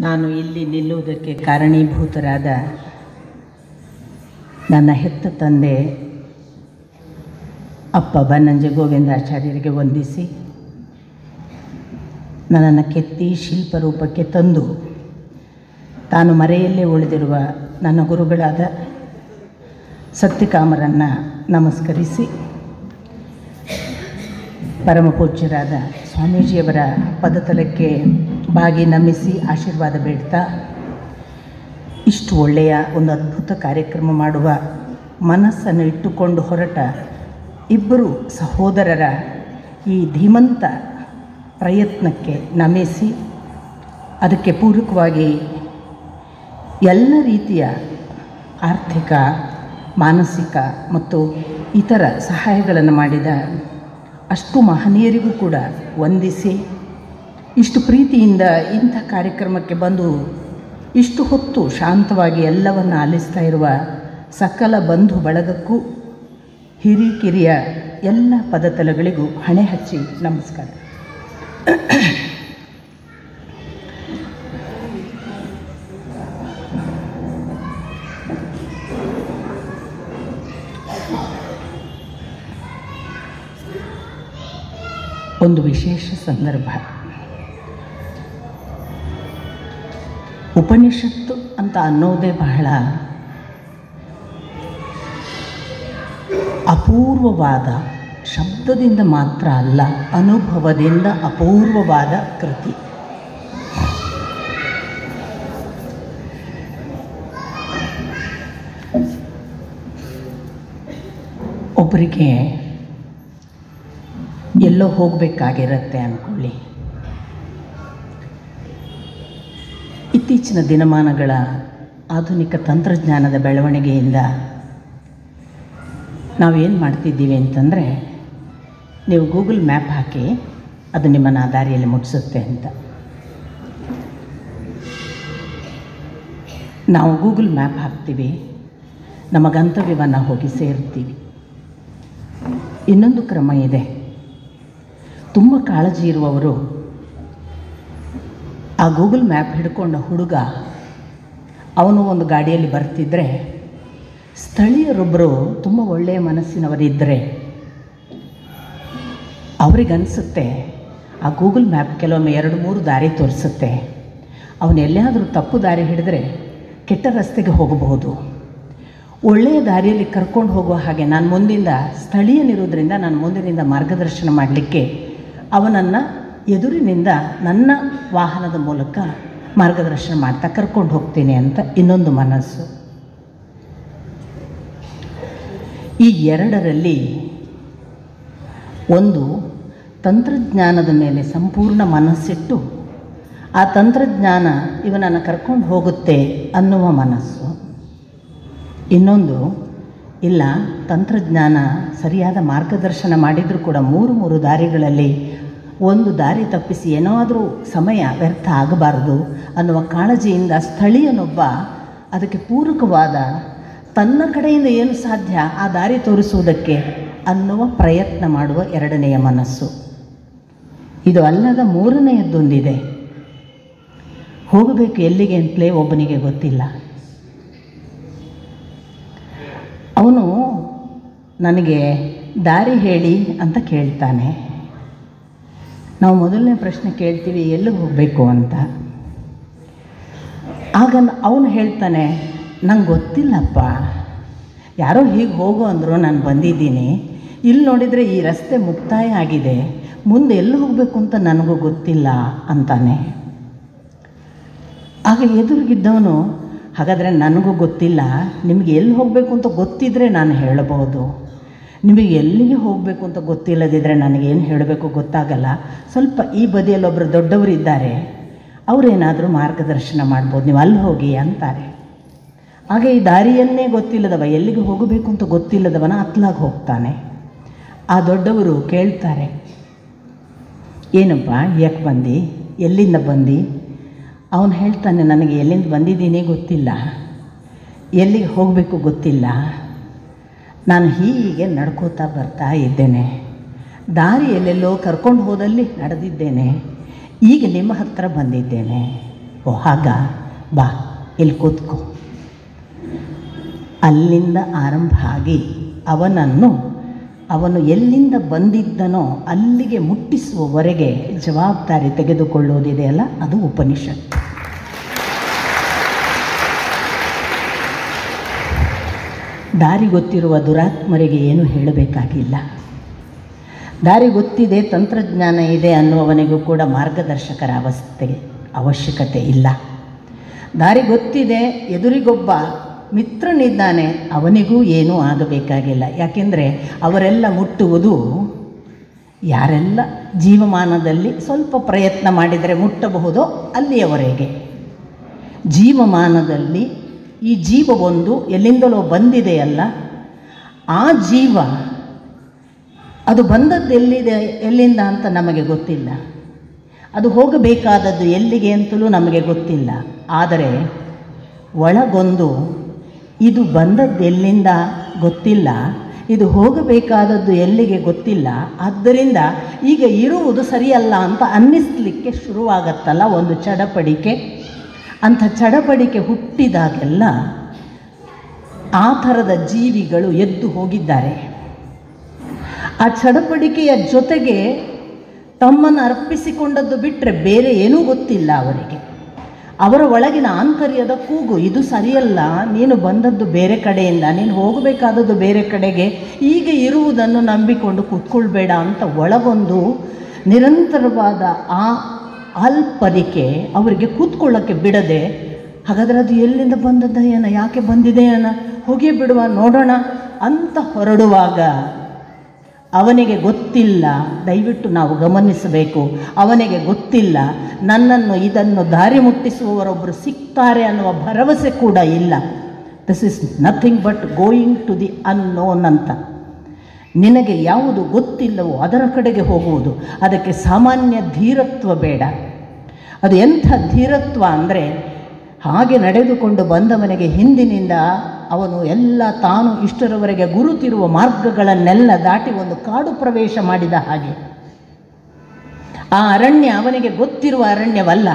ನಾನು ಇಲ್ಲಿ ನಿಲ್ಲುವುದಕ್ಕೆ ಕಾರಣೀಭೂತರಾದ ನನ್ನ ಹೆತ್ತ ತಂದೆ ಅಪ್ಪ ಬನ್ನಂಜೆ ಗೋವಿಂದಾಚಾರ್ಯರಿಗೆ ವಂದಿಸಿ ನನ್ನನ್ನು ಕೆತ್ತಿ ಶಿಲ್ಪರೂಪಕ್ಕೆ ತಂದು ತಾನು ಮರೆಯಲ್ಲೇ ಉಳಿದಿರುವ ನನ್ನ ಗುರುಗಳಾದ ಸತ್ಯಕಾಮರನ್ನು ನಮಸ್ಕರಿಸಿ ಪರಮಪೂಜ್ಯರಾದ ಸ್ವಾಮೀಜಿಯವರ ಪದತಲಕ್ಕೆ ಬಾಗಿ ನಮಿಸಿ ಆಶೀರ್ವಾದ ಬೇಡ್ತಾ ಇಷ್ಟು ಒಳ್ಳೆಯ ಒಂದು ಅದ್ಭುತ ಕಾರ್ಯಕ್ರಮ ಮಾಡುವ ಮನಸ್ಸನ್ನು ಇಟ್ಟುಕೊಂಡು ಹೊರಟ ಇಬ್ಬರು ಸಹೋದರರ ಈ ಧೀಮಂತ ಪ್ರಯತ್ನಕ್ಕೆ ನಮಿಸಿ ಅದಕ್ಕೆ ಪೂರಕವಾಗಿ ಎಲ್ಲ ರೀತಿಯ ಆರ್ಥಿಕ ಮಾನಸಿಕ ಮತ್ತು ಇತರ ಸಹಾಯಗಳನ್ನು ಮಾಡಿದ ಅಷ್ಟು ಮಹನೀಯರಿಗೂ ಕೂಡ ವಂದಿಸಿ ಇಷ್ಟು ಪ್ರೀತಿಯಿಂದ ಇಂಥ ಕಾರ್ಯಕ್ರಮಕ್ಕೆ ಬಂದು ಇಷ್ಟು ಹೊತ್ತು ಶಾಂತವಾಗಿ ಎಲ್ಲವನ್ನು ಆಲಿಸ್ತಾ ಇರುವ ಸಕಲ ಬಂಧು ಬಳಗಕ್ಕೂ ಹಿರಿಕಿರಿಯ ಎಲ್ಲ ಪದತಲಗಳಿಗೂ ಹಣೆ ಹಚ್ಚಿ ನಮಸ್ಕಾರ. ಒಂದು ವಿಶೇಷ ಸಂದರ್ಭ. ಉಪನಿಷತ್ತು ಅಂತ ಅನ್ನೋದೇ ಬಹಳ ಅಪೂರ್ವವಾದ, ಶಬ್ದದಿಂದ ಮಾತ್ರ ಅಲ್ಲ, ಅನುಭವದಿಂದ ಅಪೂರ್ವವಾದ ಕೃತಿ. ಒಬ್ಬರಿಗೆ ಎಲ್ಲೋ ಹೋಗಬೇಕಾಗಿರುತ್ತೆ ಅಂದ್ಕೊಳ್ಳಿ. ಇತ್ತೀಚಿನ ದಿನಮಾನಗಳ ಆಧುನಿಕ ತಂತ್ರಜ್ಞಾನದ ಬೆಳವಣಿಗೆಯಿಂದ ನಾವೇನು ಮಾಡ್ತಿದ್ದೀವಿ ಅಂತಂದರೆ, ನೀವು ಗೂಗಲ್ ಮ್ಯಾಪ್ ಹಾಕಿ ಅದು ನಿಮ್ಮನ್ನು ಆ ದಾರಿಯಲ್ಲಿ ಮುಟ್ಟಿಸುತ್ತೆ ಅಂತ. ನಾವು ಗೂಗಲ್ ಮ್ಯಾಪ್ ಹಾಕ್ತೀವಿ, ನಮ್ಮ ಗಂತವ್ಯವನ್ನು ಹೋಗಿ ಸೇರ್ತೀವಿ. ಇನ್ನೊಂದು ಕ್ರಮ ಇದೆ. ತುಂಬ ಕಾಳಜಿ ಇರುವವರು ಆ ಗೂಗಲ್ ಮ್ಯಾಪ್ ಹಿಡ್ಕೊಂಡ ಹುಡುಗ ಅವನು ಒಂದು ಗಾಡಿಯಲ್ಲಿ ಬರ್ತಿದ್ದರೆ, ಸ್ಥಳೀಯರೊಬ್ಬರು ತುಂಬ ಒಳ್ಳೆಯ ಮನಸ್ಸಿನವರಿದ್ದರೆ ಅವರಿಗನ್ನಿಸುತ್ತೆ ಆ ಗೂಗಲ್ ಮ್ಯಾಪ್ ಕೆಲವೊಮ್ಮೆ 2-3 ದಾರಿ ತೋರಿಸುತ್ತೆ. ಅವನು ಎಲ್ಲಿಯಾದರೂ ತಪ್ಪು ದಾರಿ ಹಿಡಿದ್ರೆ ಕೆಟ್ಟ ರಸ್ತೆಗೆ ಹೋಗಬಹುದು. ಒಳ್ಳೆಯ ದಾರಿಯಲ್ಲಿ ಕರ್ಕೊಂಡು ಹೋಗುವ ಹಾಗೆ ನಾನು ಮುಂದಿಂದ ಸ್ಥಳೀಯನಿರೋದ್ರಿಂದ ನಾನು ಮುಂದಿನಿಂದ ಮಾರ್ಗದರ್ಶನ ಮಾಡಲಿಕ್ಕೆ ಅವನನ್ನು ಎದುರಿನಿಂದ ನನ್ನ ವಾಹನದ ಮೂಲಕ ಮಾರ್ಗದರ್ಶನ ಮಾಡ್ತಾ ಕರ್ಕೊಂಡು ಹೋಗ್ತೀನಿ ಅಂತ ಇನ್ನೊಂದು ಮನಸ್ಸು. ಈ ಎರಡರಲ್ಲಿ ಒಂದು ತಂತ್ರಜ್ಞಾನದ ಮೇಲೆ ಸಂಪೂರ್ಣ ಮನಸ್ಸಿಟ್ಟು ಆ ತಂತ್ರಜ್ಞಾನ ಇವನನ್ನು ಕರ್ಕೊಂಡು ಹೋಗುತ್ತೆ ಅನ್ನುವ ಮನಸ್ಸು. ಇನ್ನೊಂದು ಇಲ್ಲ, ತಂತ್ರಜ್ಞಾನ ಸರಿಯಾದ ಮಾರ್ಗದರ್ಶನ ಮಾಡಿದರೂ ಕೂಡ 3 ದಾರಿಗಳಲ್ಲಿ ಒಂದು ದಾರಿ ತಪ್ಪಿಸಿ ಏನಾದರೂ ಸಮಯ ವ್ಯರ್ಥ ಆಗಬಾರದು ಅನ್ನುವ ಕಾಳಜಿಯಿಂದ ಸ್ಥಳೀಯನೊಬ್ಬ ಅದಕ್ಕೆ ಪೂರಕವಾದ ತನ್ನ ಕಡೆಯಿಂದ ಏನು ಸಾಧ್ಯ ಆ ದಾರಿ ತೋರಿಸುವುದಕ್ಕೆ ಅನ್ನುವ ಪ್ರಯತ್ನ ಮಾಡುವ ಎರಡನೆಯ ಮನಸ್ಸು. ಇದು ಅಲ್ಲದ ಮೂರನೆಯದ್ದೊಂದಿದೆ. ಹೋಗಬೇಕು ಎಲ್ಲಿಗೆ ಅಂತಲೇ ಒಬ್ಬನಿಗೆ ಗೊತ್ತಿಲ್ಲ. ಅವನು ನನಗೆ ದಾರಿ ಹೇಳಿ ಅಂತ ಕೇಳ್ತಾನೆ. ನಾವು ಮೊದಲನೇ ಪ್ರಶ್ನೆ ಕೇಳ್ತೀವಿ, ಎಲ್ಲಿಗೆ ಹೋಗಬೇಕು ಅಂತ. ಆಗ ಅವನು ಹೇಳ್ತಾನೆ, ನಂಗೆ ಗೊತ್ತಿಲ್ಲಪ್ಪ, ಯಾರೋ ಹೀಗೆ ಹೋಗು ಅಂದರು, ನಾನು ಬಂದಿದ್ದೀನಿ, ಇಲ್ಲಿ ನೋಡಿದರೆ ಈ ರಸ್ತೆ ಮುಕ್ತಾಯ ಆಗಿದೆ, ಮುಂದೆ ಎಲ್ಲಿ ಹೋಗಬೇಕು ಅಂತ ನನಗೂ ಗೊತ್ತಿಲ್ಲ ಅಂತಾನೆ. ಆಗ ಎದುರಿಗಿದ್ದವನು, ಹಾಗಾದರೆ ನನಗೂ ಗೊತ್ತಿಲ್ಲ, ನಿಮಗೆ ಎಲ್ಲಿ ಹೋಗಬೇಕು ಅಂತ ಗೊತ್ತಿದ್ದರೆ ನಾನು ಹೇಳಬಹುದು, ನಿಮಗೆ ಎಲ್ಲಿಗೆ ಹೋಗಬೇಕು ಅಂತ ಗೊತ್ತಿಲ್ಲದಿದ್ದರೆ ನನಗೇನು ಹೇಳಬೇಕು ಗೊತ್ತಾಗಲ್ಲ, ಸ್ವಲ್ಪ ಈ ಬದಿಯಲ್ಲಿ ಒಬ್ಬರು ದೊಡ್ಡವರು ಇದ್ದಾರೆ, ಅವರೇನಾದರೂ ಮಾರ್ಗದರ್ಶನ ಮಾಡ್ಬೋದು, ನೀವು ಅಲ್ಲಿ ಹೋಗಿ ಅಂತಾರೆ. ಆಗ ಈ ದಾರಿಯನ್ನೇ ಗೊತ್ತಿಲ್ಲದವ, ಎಲ್ಲಿಗೆ ಹೋಗಬೇಕು ಅಂತ ಗೊತ್ತಿಲ್ಲದವನ ಅತ್ಲಾಗಿ ಹೋಗ್ತಾನೆ. ಆ ದೊಡ್ಡವರು ಕೇಳ್ತಾರೆ, ಏನಪ್ಪ, ಯಾಕೆ ಬಂದು, ಎಲ್ಲಿಂದ ಬಂದು? ಅವನು ಹೇಳ್ತಾನೆ, ನನಗೆ ಎಲ್ಲಿಂದ ಬಂದಿದ್ದೀನಿ ಗೊತ್ತಿಲ್ಲ, ಎಲ್ಲಿಗೆ ಹೋಗಬೇಕು ಗೊತ್ತಿಲ್ಲ, ನಾನು ಹೀಗೆ ನಡ್ಕೋತಾ ಬರ್ತಾ ಇದ್ದೇನೆ, ದಾರಿ ಎಲ್ಲೆಲ್ಲೋ ಕರ್ಕೊಂಡು ಹೋದಲ್ಲಿ ನಡೆದಿದ್ದೇನೆ, ಈಗ ನಿಮ್ಮ ಹತ್ತಿರ ಬಂದಿದ್ದೇನೆ, ಓ ಹಾಗ, ಬಾ ಇಲ್ಲಿ ಕೂತ್ಕೋ. ಅಲ್ಲಿಂದ ಆರಂಭ ಆಗಿ ಅವನು ಎಲ್ಲಿಂದ ಬಂದಿದ್ದನೋ ಅಲ್ಲಿಗೆ ಮುಟ್ಟಿಸುವವರೆಗೆ ಜವಾಬ್ದಾರಿ ತೆಗೆದುಕೊಳ್ಳೋದಿದೆಯಲ್ಲ, ಅದು ಉಪನಿಷತ್ತು. ದಾರಿ ಗೊತ್ತಿರುವ ದುರಾತ್ಮರಿಗೆ ಏನು ಹೇಳಬೇಕಾಗಿಲ್ಲ. ದಾರಿ ಗೊತ್ತಿದೆ, ತಂತ್ರಜ್ಞಾನ ಇದೆ ಅನ್ನುವವನಿಗೂ ಕೂಡ ಮಾರ್ಗದರ್ಶಕರ ಅವಶ್ಯಕತೆ ಇಲ್ಲ. ದಾರಿ ಗೊತ್ತಿದೆ, ಎದುರಿಗೊಬ್ಬ ಮಿತ್ರನಿದ್ದಾನೆ, ಅವನಿಗೂ ಏನೂ ಆಗಬೇಕಾಗಿಲ್ಲ. ಯಾಕೆಂದರೆ ಅವರೆಲ್ಲ ಮುಟ್ಟುವುದು ಯಾರೆಲ್ಲ ಜೀವಮಾನದಲ್ಲಿ ಸ್ವಲ್ಪ ಪ್ರಯತ್ನ ಮಾಡಿದರೆ ಮುಟ್ಟಬಹುದೋ ಅಲ್ಲಿಯವರೆಗೆ. ಜೀವಮಾನದಲ್ಲಿ ಈ ಜೀವವೊಂದು ಎಲ್ಲಿಂದಲೋ ಬಂದಿದೆಯಲ್ಲ, ಆ ಜೀವ ಅದು ಬಂದದ್ದು ಎಲ್ಲಿಂದ ಅಂತ ನಮಗೆ ಗೊತ್ತಿಲ್ಲ, ಅದು ಹೋಗಬೇಕಾದದ್ದು ಎಲ್ಲಿಗೆ ಅಂತಲೂ ನಮಗೆ ಗೊತ್ತಿಲ್ಲ. ಆದರೆ ಒಳಗೊಂದು ಇದು ಬಂದದ್ದೆಲ್ಲಿಂದ ಗೊತ್ತಿಲ್ಲ, ಇದು ಹೋಗಬೇಕಾದದ್ದು ಎಲ್ಲಿಗೆ ಗೊತ್ತಿಲ್ಲ, ಆದ್ದರಿಂದ ಈಗ ಇರುವುದು ಸರಿಯಲ್ಲ ಅಂತ ಅನ್ನಿಸ್ಲಿಕ್ಕೆ ಶುರುವಾಗತ್ತಲ್ಲ ಒಂದು ಚಡಪಡಿಕೆ. ಅಂಥ ಚಡಪಡಿಕೆ ಹುಟ್ಟಿದಾಗೆಲ್ಲ ಆ ಥರದ ಜೀವಿಗಳು ಎದ್ದು ಹೋಗಿದ್ದಾರೆ. ಆ ಚಡಪಡಿಕೆಯ ಜೊತೆಗೆ ತಮ್ಮನ್ನು ಅರ್ಪಿಸಿಕೊಂಡದ್ದು ಬಿಟ್ಟರೆ ಬೇರೆ ಏನೂ ಗೊತ್ತಿಲ್ಲ ಅವರಿಗೆ. ಅವರ ಒಳಗಿನ ಆಂತರ್ಯದ ಕೂಗು, ಇದು ಸರಿಯಲ್ಲ, ನೀನು ಬಂದದ್ದು ಬೇರೆ ಕಡೆಯಿಂದ, ನೀನು ಹೋಗಬೇಕಾದದ್ದು ಬೇರೆ ಕಡೆಗೆ, ಈಗ ಇರುವುದನ್ನು ನಂಬಿಕೊಂಡು ಕೂತ್ಕೊಳ್ಬೇಡ ಅಂತ ಒಳಗೊಂದು ನಿರಂತರವಾದ ಆ ಅಲ್ಪರಿಕೆ ಅವರಿಗೆ ಕೂತ್ಕೊಳ್ಳೋಕ್ಕೆ ಬಿಡದೆ, ಹಾಗಾದರೆ ಅದು ಎಲ್ಲಿಂದ ಬಂದದ್ದ ಏನ, ಯಾಕೆ ಬಂದಿದೆ ಏನ, ಹೋಗಿ ಬಿಡುವ ನೋಡೋಣ ಅಂತ ಹೊರಡುವಾಗ ಅವನಿಗೆ ಗೊತ್ತಿಲ್ಲ. ದಯವಿಟ್ಟು ನಾವು ಗಮನಿಸಬೇಕು, ಅವನಿಗೆ ಗೊತ್ತಿಲ್ಲ ನನ್ನನ್ನು ಇದನ್ನು ದಾರಿ ಮುಟ್ಟಿಸುವವರೊಬ್ಬರು ಸಿಗ್ತಾರೆ ಅನ್ನುವ ಭರವಸೆ ಕೂಡ ಇಲ್ಲ. This is nothing but going to the unknown ಅಂತ. ನಿನಗೆ ಯಾವುದು ಗೊತ್ತಿಲ್ಲವೋ ಅದರ ಕಡೆಗೆ ಹೋಗುವುದು. ಅದಕ್ಕೆ ಸಾಮಾನ್ಯ ಧೀರತ್ವ ಬೇಡ. ಅದು ಎಂಥ ಧೀರತ್ವ ಅಂದರೆ, ಹಾಗೆ ನಡೆದುಕೊಂಡು ಬಂದವನಿಗೆ ಹಿಂದಿನಿಂದ ಅವನು ಎಲ್ಲ ತಾನು ಇಷ್ಟರವರೆಗೆ ಗುರುತಿರುವ ಮಾರ್ಗಗಳನ್ನೆಲ್ಲ ದಾಟಿ ಒಂದು ಕಾಡು ಪ್ರವೇಶ ಮಾಡಿದ ಹಾಗೆ. ಆ ಅರಣ್ಯ ಅವನಿಗೆ ಗೊತ್ತಿರುವ ಅರಣ್ಯವಲ್ಲ.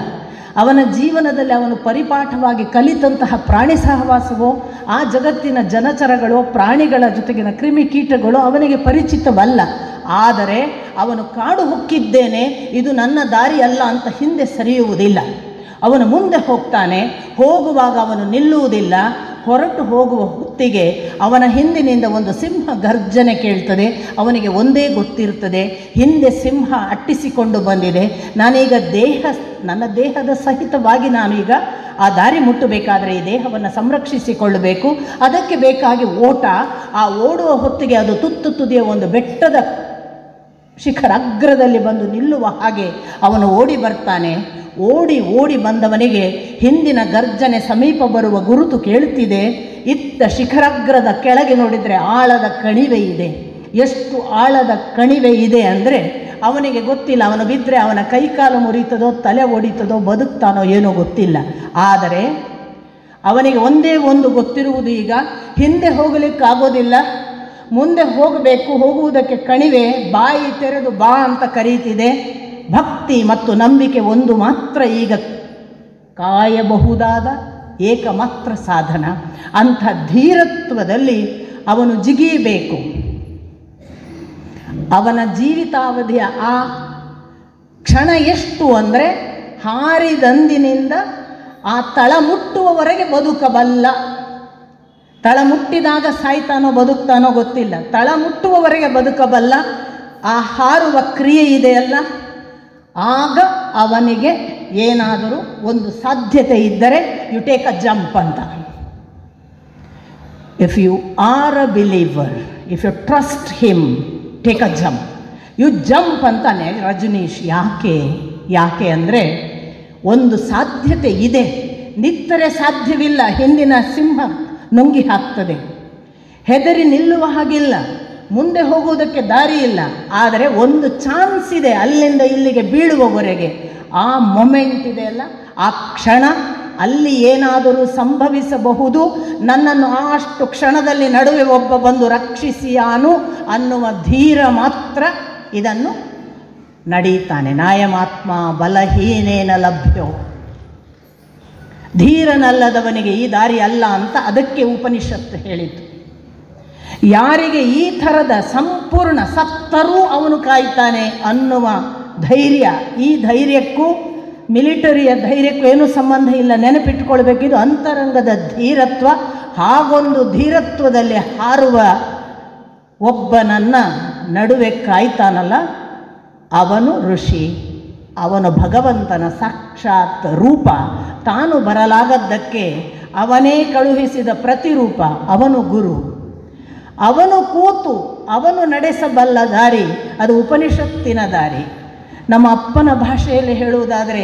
ಅವನ ಜೀವನದಲ್ಲಿ ಅವನು ಪರಿಪಾಠವಾಗಿ ಕಲಿತಂತಹ ಪ್ರಾಣಿ ಸಹವಾಸವೋ, ಆ ಜಗತ್ತಿನ ಜನಚರಗಳೋ, ಪ್ರಾಣಿಗಳ ಜೊತೆಗಿನ ಕ್ರಿಮಿಕೀಟಗಳು ಅವನಿಗೆ ಪರಿಚಿತವಲ್ಲ. ಆದರೆ ಅವನು ಕಾಡು ಹೊಕ್ಕಿದ್ದೇನೆ, ಇದು ನನ್ನ ದಾರಿ ಅಲ್ಲ ಅಂತ ಹಿಂದೆ ಸರಿಯುವುದಿಲ್ಲ. ಅವನು ಮುಂದೆ ಹೋಗ್ತಾನೆ. ಹೋಗುವಾಗ ಅವನು ನಿಲ್ಲುವುದಿಲ್ಲ. ಹೊರಟು ಹೋಗುವ ಹೊತ್ತಿಗೆ ಅವನ ಹಿಂದಿನಿಂದ ಒಂದು ಸಿಂಹ ಗರ್ಜನೆ ಕೇಳ್ತದೆ. ಅವನಿಗೆ ಒಂದೇ ಗೊತ್ತಿರ್ತದೆ, ಹಿಂದೆ ಸಿಂಹ ಅಟ್ಟಿಸಿಕೊಂಡು ಬಂದಿದೆ, ನಾನೀಗ ನನ್ನ ದೇಹದ ಸಹಿತವಾಗಿ ನಾನೀಗ ಆ ದಾರಿ ಮುಟ್ಟಬೇಕಾದರೆ ಈ ದೇಹವನ್ನು ಸಂರಕ್ಷಿಸಿಕೊಳ್ಳಬೇಕು. ಅದಕ್ಕೆ ಬೇಕಾಗಿ ಓಟ. ಆ ಓಡುವ ಹೊತ್ತಿಗೆ ಅದು ತುದಿಯ ಒಂದು ಬೆಟ್ಟದ ಶಿಖರಾಗ್ರದಲ್ಲಿ ಬಂದು ನಿಲ್ಲುವ ಹಾಗೆ ಅವನು ಓಡಿ ಬರ್ತಾನೆ. ಓಡಿ ಬಂದವನಿಗೆ ಹಿಂದಿನ ಗರ್ಜನೆ ಸಮೀಪ ಬರುವ ಗುರುತು ಕೇಳುತ್ತಿದೆ. ಇತ್ತ ಶಿಖರಾಗ್ರದ ಕೆಳಗೆ ನೋಡಿದರೆ ಆಳದ ಕಣಿವೆ ಇದೆ. ಎಷ್ಟು ಆಳದ ಕಣಿವೆ ಇದೆ ಅಂದರೆ ಅವನಿಗೆ ಗೊತ್ತಿಲ್ಲ. ಅವನು ಬಿದ್ದರೆ ಅವನ ಕೈಕಾಲು ಮುರಿತದೋ, ತಲೆ ಒಡಿತದೋ, ಬದುಕ್ತಾನೋ ಏನೋ ಗೊತ್ತಿಲ್ಲ. ಆದರೆ ಅವನಿಗೆ ಒಂದೇ ಒಂದು ಗೊತ್ತಿರುವುದು, ಈಗ ಹಿಂದೆ ಹೋಗಲಿಕ್ಕಾಗೋದಿಲ್ಲ, ಮುಂದೆ ಹೋಗಬೇಕು. ಹೋಗುವುದಕ್ಕೆ ಕಣಿವೆ ಬಾಯಿ ತೆರೆದು ಬಾ ಅಂತ ಕರೀತಿದೆ. ಭಕ್ತಿ ಮತ್ತು ನಂಬಿಕೆ ಒಂದು ಮಾತ್ರ ಈಗ ಕಾಯಬಹುದಾದ ಏಕಮಾತ್ರ ಸಾಧನ. ಅಂಥ ಧೀರತ್ವದಲ್ಲಿ ಅವನು ಜಿಗಿಯಬೇಕು. ಅವನ ಜೀವಿತಾವಧಿಯ ಆ ಕ್ಷಣ ಎಷ್ಟು ಅಂದರೆ, ಹಾರಿದಂದಿನಿಂದ ಆ ತಳ ಮುಟ್ಟುವವರೆಗೆ ಬದುಕಬಲ್ಲ. ತಳ ಮುಟ್ಟಿದಾಗ ಸಾಯ್ತಾನೋ ಬದುಕ್ತಾನೋ ಗೊತ್ತಿಲ್ಲ. ತಳ ಮುಟ್ಟುವವರೆಗೆ ಬದುಕಬಲ್ಲ. ಆ ಹಾರುವ ಕ್ರಿಯೆ ಇದೆಯಲ್ಲ, ಆಗ ಅವನಿಗೆ ಏನಾದರೂ ಒಂದು ಸಾಧ್ಯತೆ ಇದ್ದರೆ ಯು ಟೇಕ್ ಅ ಜಂಪ್ ಅಂತ. If you are a believer, if you trust him, take a jump. You jump ಅಂತಾನೆ ರಜನೀಶ್. ಯಾಕೆ ಅಂದರೆ ಒಂದು ಸಾಧ್ಯತೆ ಇದೆ. ನಿತ್ತರೆ ಸಾಧ್ಯವಿಲ್ಲ. ಹಿಂದಿನ ಸಿಂಹ ನುಂಗಿ ಹಾಕ್ತದೆ. ಹೆದರಿ ನಿಲ್ಲುವ ಹಾಗಿಲ್ಲ. ಮುಂದೆ ಹೋಗುವುದಕ್ಕೆ ದಾರಿ ಇಲ್ಲ. ಆದರೆ ಒಂದು ಚಾನ್ಸ್ ಇದೆ ಅಲ್ಲಿಂದ ಇಲ್ಲಿಗೆ ಬೀಳುವವರೆಗೆ. ಆ ಮೊಮೆಂಟ್ ಇದೆಯಲ್ಲ, ಆ ಕ್ಷಣ, ಅಲ್ಲಿ ಏನಾದರೂ ಸಂಭವಿಸಬಹುದು. ನನ್ನನ್ನು ಅಷ್ಟು ಕ್ಷಣದಲ್ಲಿ ನಡುವೆ ಒಬ್ಬ ಬಂದು ರಕ್ಷಿಸಿಯಾನು ಅನ್ನುವ ಧೀರ ಮಾತ್ರ ಇದನ್ನು ನಡೀತಾನೆ. ನಾಯಮಾತ್ಮ ಬಲಹೀನೇನ ಲಭ್ಯೋ. ಧೀರನಲ್ಲದವನಿಗೆ ಈ ದಾರಿ ಅಲ್ಲ ಅಂತ ಅದಕ್ಕೆ ಉಪನಿಷತ್ತು ಹೇಳಿತು. ಯಾರಿಗೆ ಈ ಥರದ ಸಂಪೂರ್ಣ ಸತ್ತರೂ ಅವನು ಕಾಯ್ತಾನೆ ಅನ್ನುವ ಧೈರ್ಯ, ಈ ಧೈರ್ಯಕ್ಕೂ ಮಿಲಿಟರಿಯ ಧೈರ್ಯಕ್ಕೂ ಏನೂ ಸಂಬಂಧ ಇಲ್ಲ, ನೆನಪಿಟ್ಟುಕೊಳ್ಬೇಕಿದು ಅಂತರಂಗದ ಧೀರತ್ವ. ಹಾಗೊಂದು ಧೀರತ್ವದಲ್ಲಿ ಹಾರುವ ಒಬ್ಬನನ್ನು ನಡುವೆ ಕಾಯ್ತಾನಲ್ಲ, ಅವನು ಋಷಿ, ಅವನು ಭಗವಂತನ ಸಾಕ್ಷಾತ್ ರೂಪ. ತಾನು ಬರಲಾಗದ್ದಕ್ಕೆ ಅವನೇ ಕಳುಹಿಸಿದ ಪ್ರತಿರೂಪ, ಅವನು ಗುರು. ಅವನು ಕೂತು ಅವನು ನಡೆಸಬಲ್ಲ ದಾರಿ ಅದು ಉಪನಿಷತ್ತಿನ ದಾರಿ. ನಮ್ಮ ಅಪ್ಪನ ಭಾಷೆಯಲ್ಲಿ ಹೇಳುವುದಾದರೆ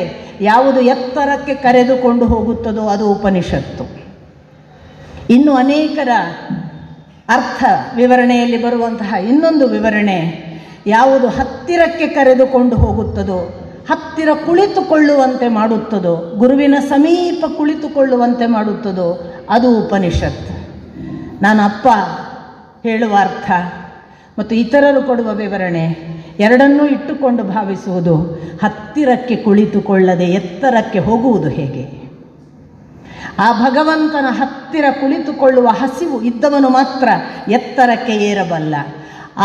ಯಾವುದು ಎತ್ತರಕ್ಕೆ ಕರೆದುಕೊಂಡು ಹೋಗುತ್ತದೋ ಅದು ಉಪನಿಷತ್ತು. ಇನ್ನು ಅನೇಕರ ಅರ್ಥ ವಿವರಣೆಯಲ್ಲಿ ಬರುವಂತಹ ಇನ್ನೊಂದು ವಿವರಣೆ, ಯಾವುದು ಹತ್ತಿರಕ್ಕೆ ಕರೆದುಕೊಂಡು ಹೋಗುತ್ತದೋ, ಹತ್ತಿರ ಕುಳಿತುಕೊಳ್ಳುವಂತೆ ಮಾಡುತ್ತದೋ, ಗುರುವಿನ ಸಮೀಪ ಕುಳಿತುಕೊಳ್ಳುವಂತೆ ಮಾಡುತ್ತದೋ ಅದು ಉಪನಿಷತ್ತು. ನಾನು ಅಪ್ಪ ಹೇಳುವ ಅರ್ಥ ಮತ್ತು ಇತರರು ಕೊಡುವ ವಿವರಣೆ ಎರಡನ್ನೂ ಇಟ್ಟುಕೊಂಡು ಭಾವಿಸುವುದು, ಹತ್ತಿರಕ್ಕೆ ಕುಳಿತುಕೊಳ್ಳದೆ ಎತ್ತರಕ್ಕೆ ಹೋಗುವುದು ಹೇಗೆ? ಆ ಭಗವಂತನ ಹತ್ತಿರ ಕುಳಿತುಕೊಳ್ಳುವ ಹಸಿವು ಇದ್ದವನು ಮಾತ್ರ ಎತ್ತರಕ್ಕೆ ಏರಬಲ್ಲ.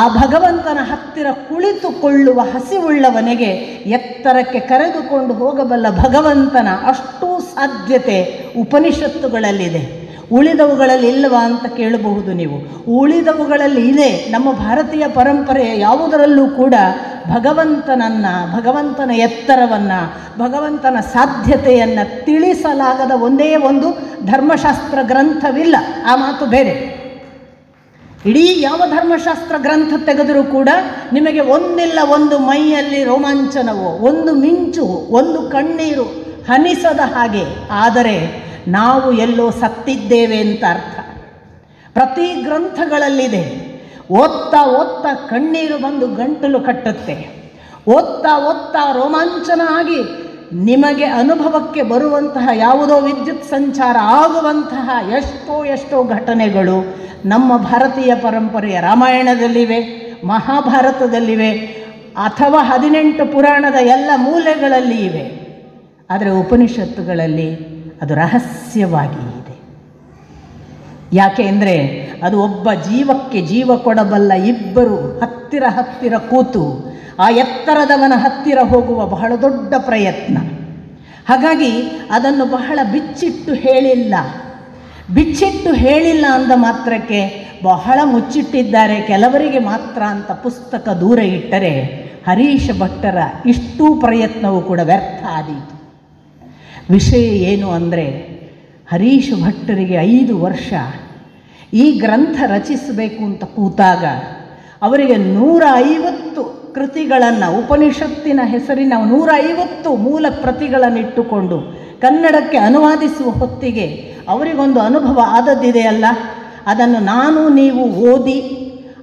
ಆ ಭಗವಂತನ ಹತ್ತಿರ ಕುಳಿತುಕೊಳ್ಳುವ ಹಸಿವುಳ್ಳವನಿಗೆ ಎತ್ತರಕ್ಕೆ ಕರೆದುಕೊಂಡು ಹೋಗಬಲ್ಲ ಭಗವಂತನ ಅಷ್ಟೂ ಸಾಧ್ಯತೆ ಉಪನಿಷತ್ತುಗಳಲ್ಲಿದೆ. ಉಳಿದವುಗಳಲ್ಲಿ ಇಲ್ಲವಾ ಅಂತ ಕೇಳಬಹುದು ನೀವು. ಉಳಿದವುಗಳಲ್ಲಿ ಇದೆ. ನಮ್ಮ ಭಾರತೀಯ ಪರಂಪರೆಯ ಯಾವುದರಲ್ಲೂ ಕೂಡ ಭಗವಂತನ ಎತ್ತರವನ್ನು, ಭಗವಂತನ ಸಾಧ್ಯತೆಯನ್ನು ತಿಳಿಸಲಾಗದ ಒಂದೇ ಒಂದು ಧರ್ಮಶಾಸ್ತ್ರ ಗ್ರಂಥವಿಲ್ಲ. ಆ ಮಾತು ಬೇರೆ. ಇಡೀ ಯಾವ ಧರ್ಮಶಾಸ್ತ್ರ ಗ್ರಂಥ ತೆಗೆದರೂ ಕೂಡ ನಿಮಗೆ ಒಂದಿಲ್ಲ ಒಂದು ಮೈಯಲ್ಲಿ ರೋಮಾಂಚನವೋ, ಒಂದು ಮಿಂಚು, ಒಂದು ಕಣ್ಣೀರು ಹನಿಸದ ಹಾಗೆ. ಆದರೆ ನಾವು ಎಲ್ಲೋ ಸತ್ತಿದ್ದೇವೆ ಅಂತ ಅರ್ಥ. ಪ್ರತಿ ಗ್ರಂಥಗಳಲ್ಲಿದೆ. ಓದ್ತಾ ಓದ್ತಾ ಕಣ್ಣೀರು ಬಂದು ಗಂಟಲು ಕಟ್ಟುತ್ತೆ. ಓದ್ತಾ ಓದ್ತಾ ರೋಮಾಂಚನ ಆಗಿ ನಿಮಗೆ ಅನುಭವಕ್ಕೆ ಬರುವಂತಹ ಯಾವುದೋ ವಿದ್ಯುತ್ ಸಂಚಾರ ಆಗುವಂತಹ ಎಷ್ಟೋ ಘಟನೆಗಳು ನಮ್ಮ ಭಾರತೀಯ ಪರಂಪರೆಯ ರಾಮಾಯಣದಲ್ಲಿವೆ, ಮಹಾಭಾರತದಲ್ಲಿವೆ, ಅಥವಾ 18 ಪುರಾಣದ ಎಲ್ಲ ಮೂಲೆಗಳಲ್ಲಿ ಇವೆ. ಆದರೆ ಉಪನಿಷತ್ತುಗಳಲ್ಲಿ ಅದು ರಹಸ್ಯವಾಗಿ ಇದೆ. ಯಾಕೆ ಅಂದರೆ ಅದು ಒಬ್ಬ ಜೀವಕ್ಕೆ ಜೀವ ಕೊಡಬಲ್ಲ ಇಬ್ಬರು ಹತ್ತಿರ ಕೂತು ಆ ಎತ್ತರದವನ ಹತ್ತಿರ ಹೋಗುವ ಬಹಳ ದೊಡ್ಡ ಪ್ರಯತ್ನ. ಹಾಗಾಗಿ ಅದನ್ನು ಬಹಳ ಬಿಚ್ಚಿಟ್ಟು ಹೇಳಿಲ್ಲ ಅಂದ ಮಾತ್ರಕ್ಕೆ ಬಹಳ ಮುಚ್ಚಿಟ್ಟಿದ್ದಾರೆ, ಕೆಲವರಿಗೆ ಮಾತ್ರ ಅಂತ ಪುಸ್ತಕ ದೂರ ಇಟ್ಟರೆ ಹರೀಶ ಭಟ್ಟರ ಇಷ್ಟೂ ಪ್ರಯತ್ನವೂ ಕೂಡ ವ್ಯರ್ಥ ಆದೀತು. ವಿಷಯ ಏನು ಅಂದರೆ, ಹರೀಶ ಭಟ್ಟರಿಗೆ 5 ವರ್ಷ ಈ ಗ್ರಂಥ ರಚಿಸಬೇಕು ಅಂತ ಕೂತಾಗ ಅವರಿಗೆ 150 ಕೃತಿಗಳನ್ನು, ಉಪನಿಷತ್ತಿನ ಹೆಸರಿನ 150 ಮೂಲ ಪ್ರತಿಗಳನ್ನಿಟ್ಟುಕೊಂಡು ಕನ್ನಡಕ್ಕೆ ಅನುವಾದಿಸುವ ಹೊತ್ತಿಗೆ ಅವರಿಗೊಂದು ಅನುಭವ ಆದದ್ದಿದೆಯಲ್ಲ, ಅದನ್ನು ನಾನು ನೀವು ಓದಿ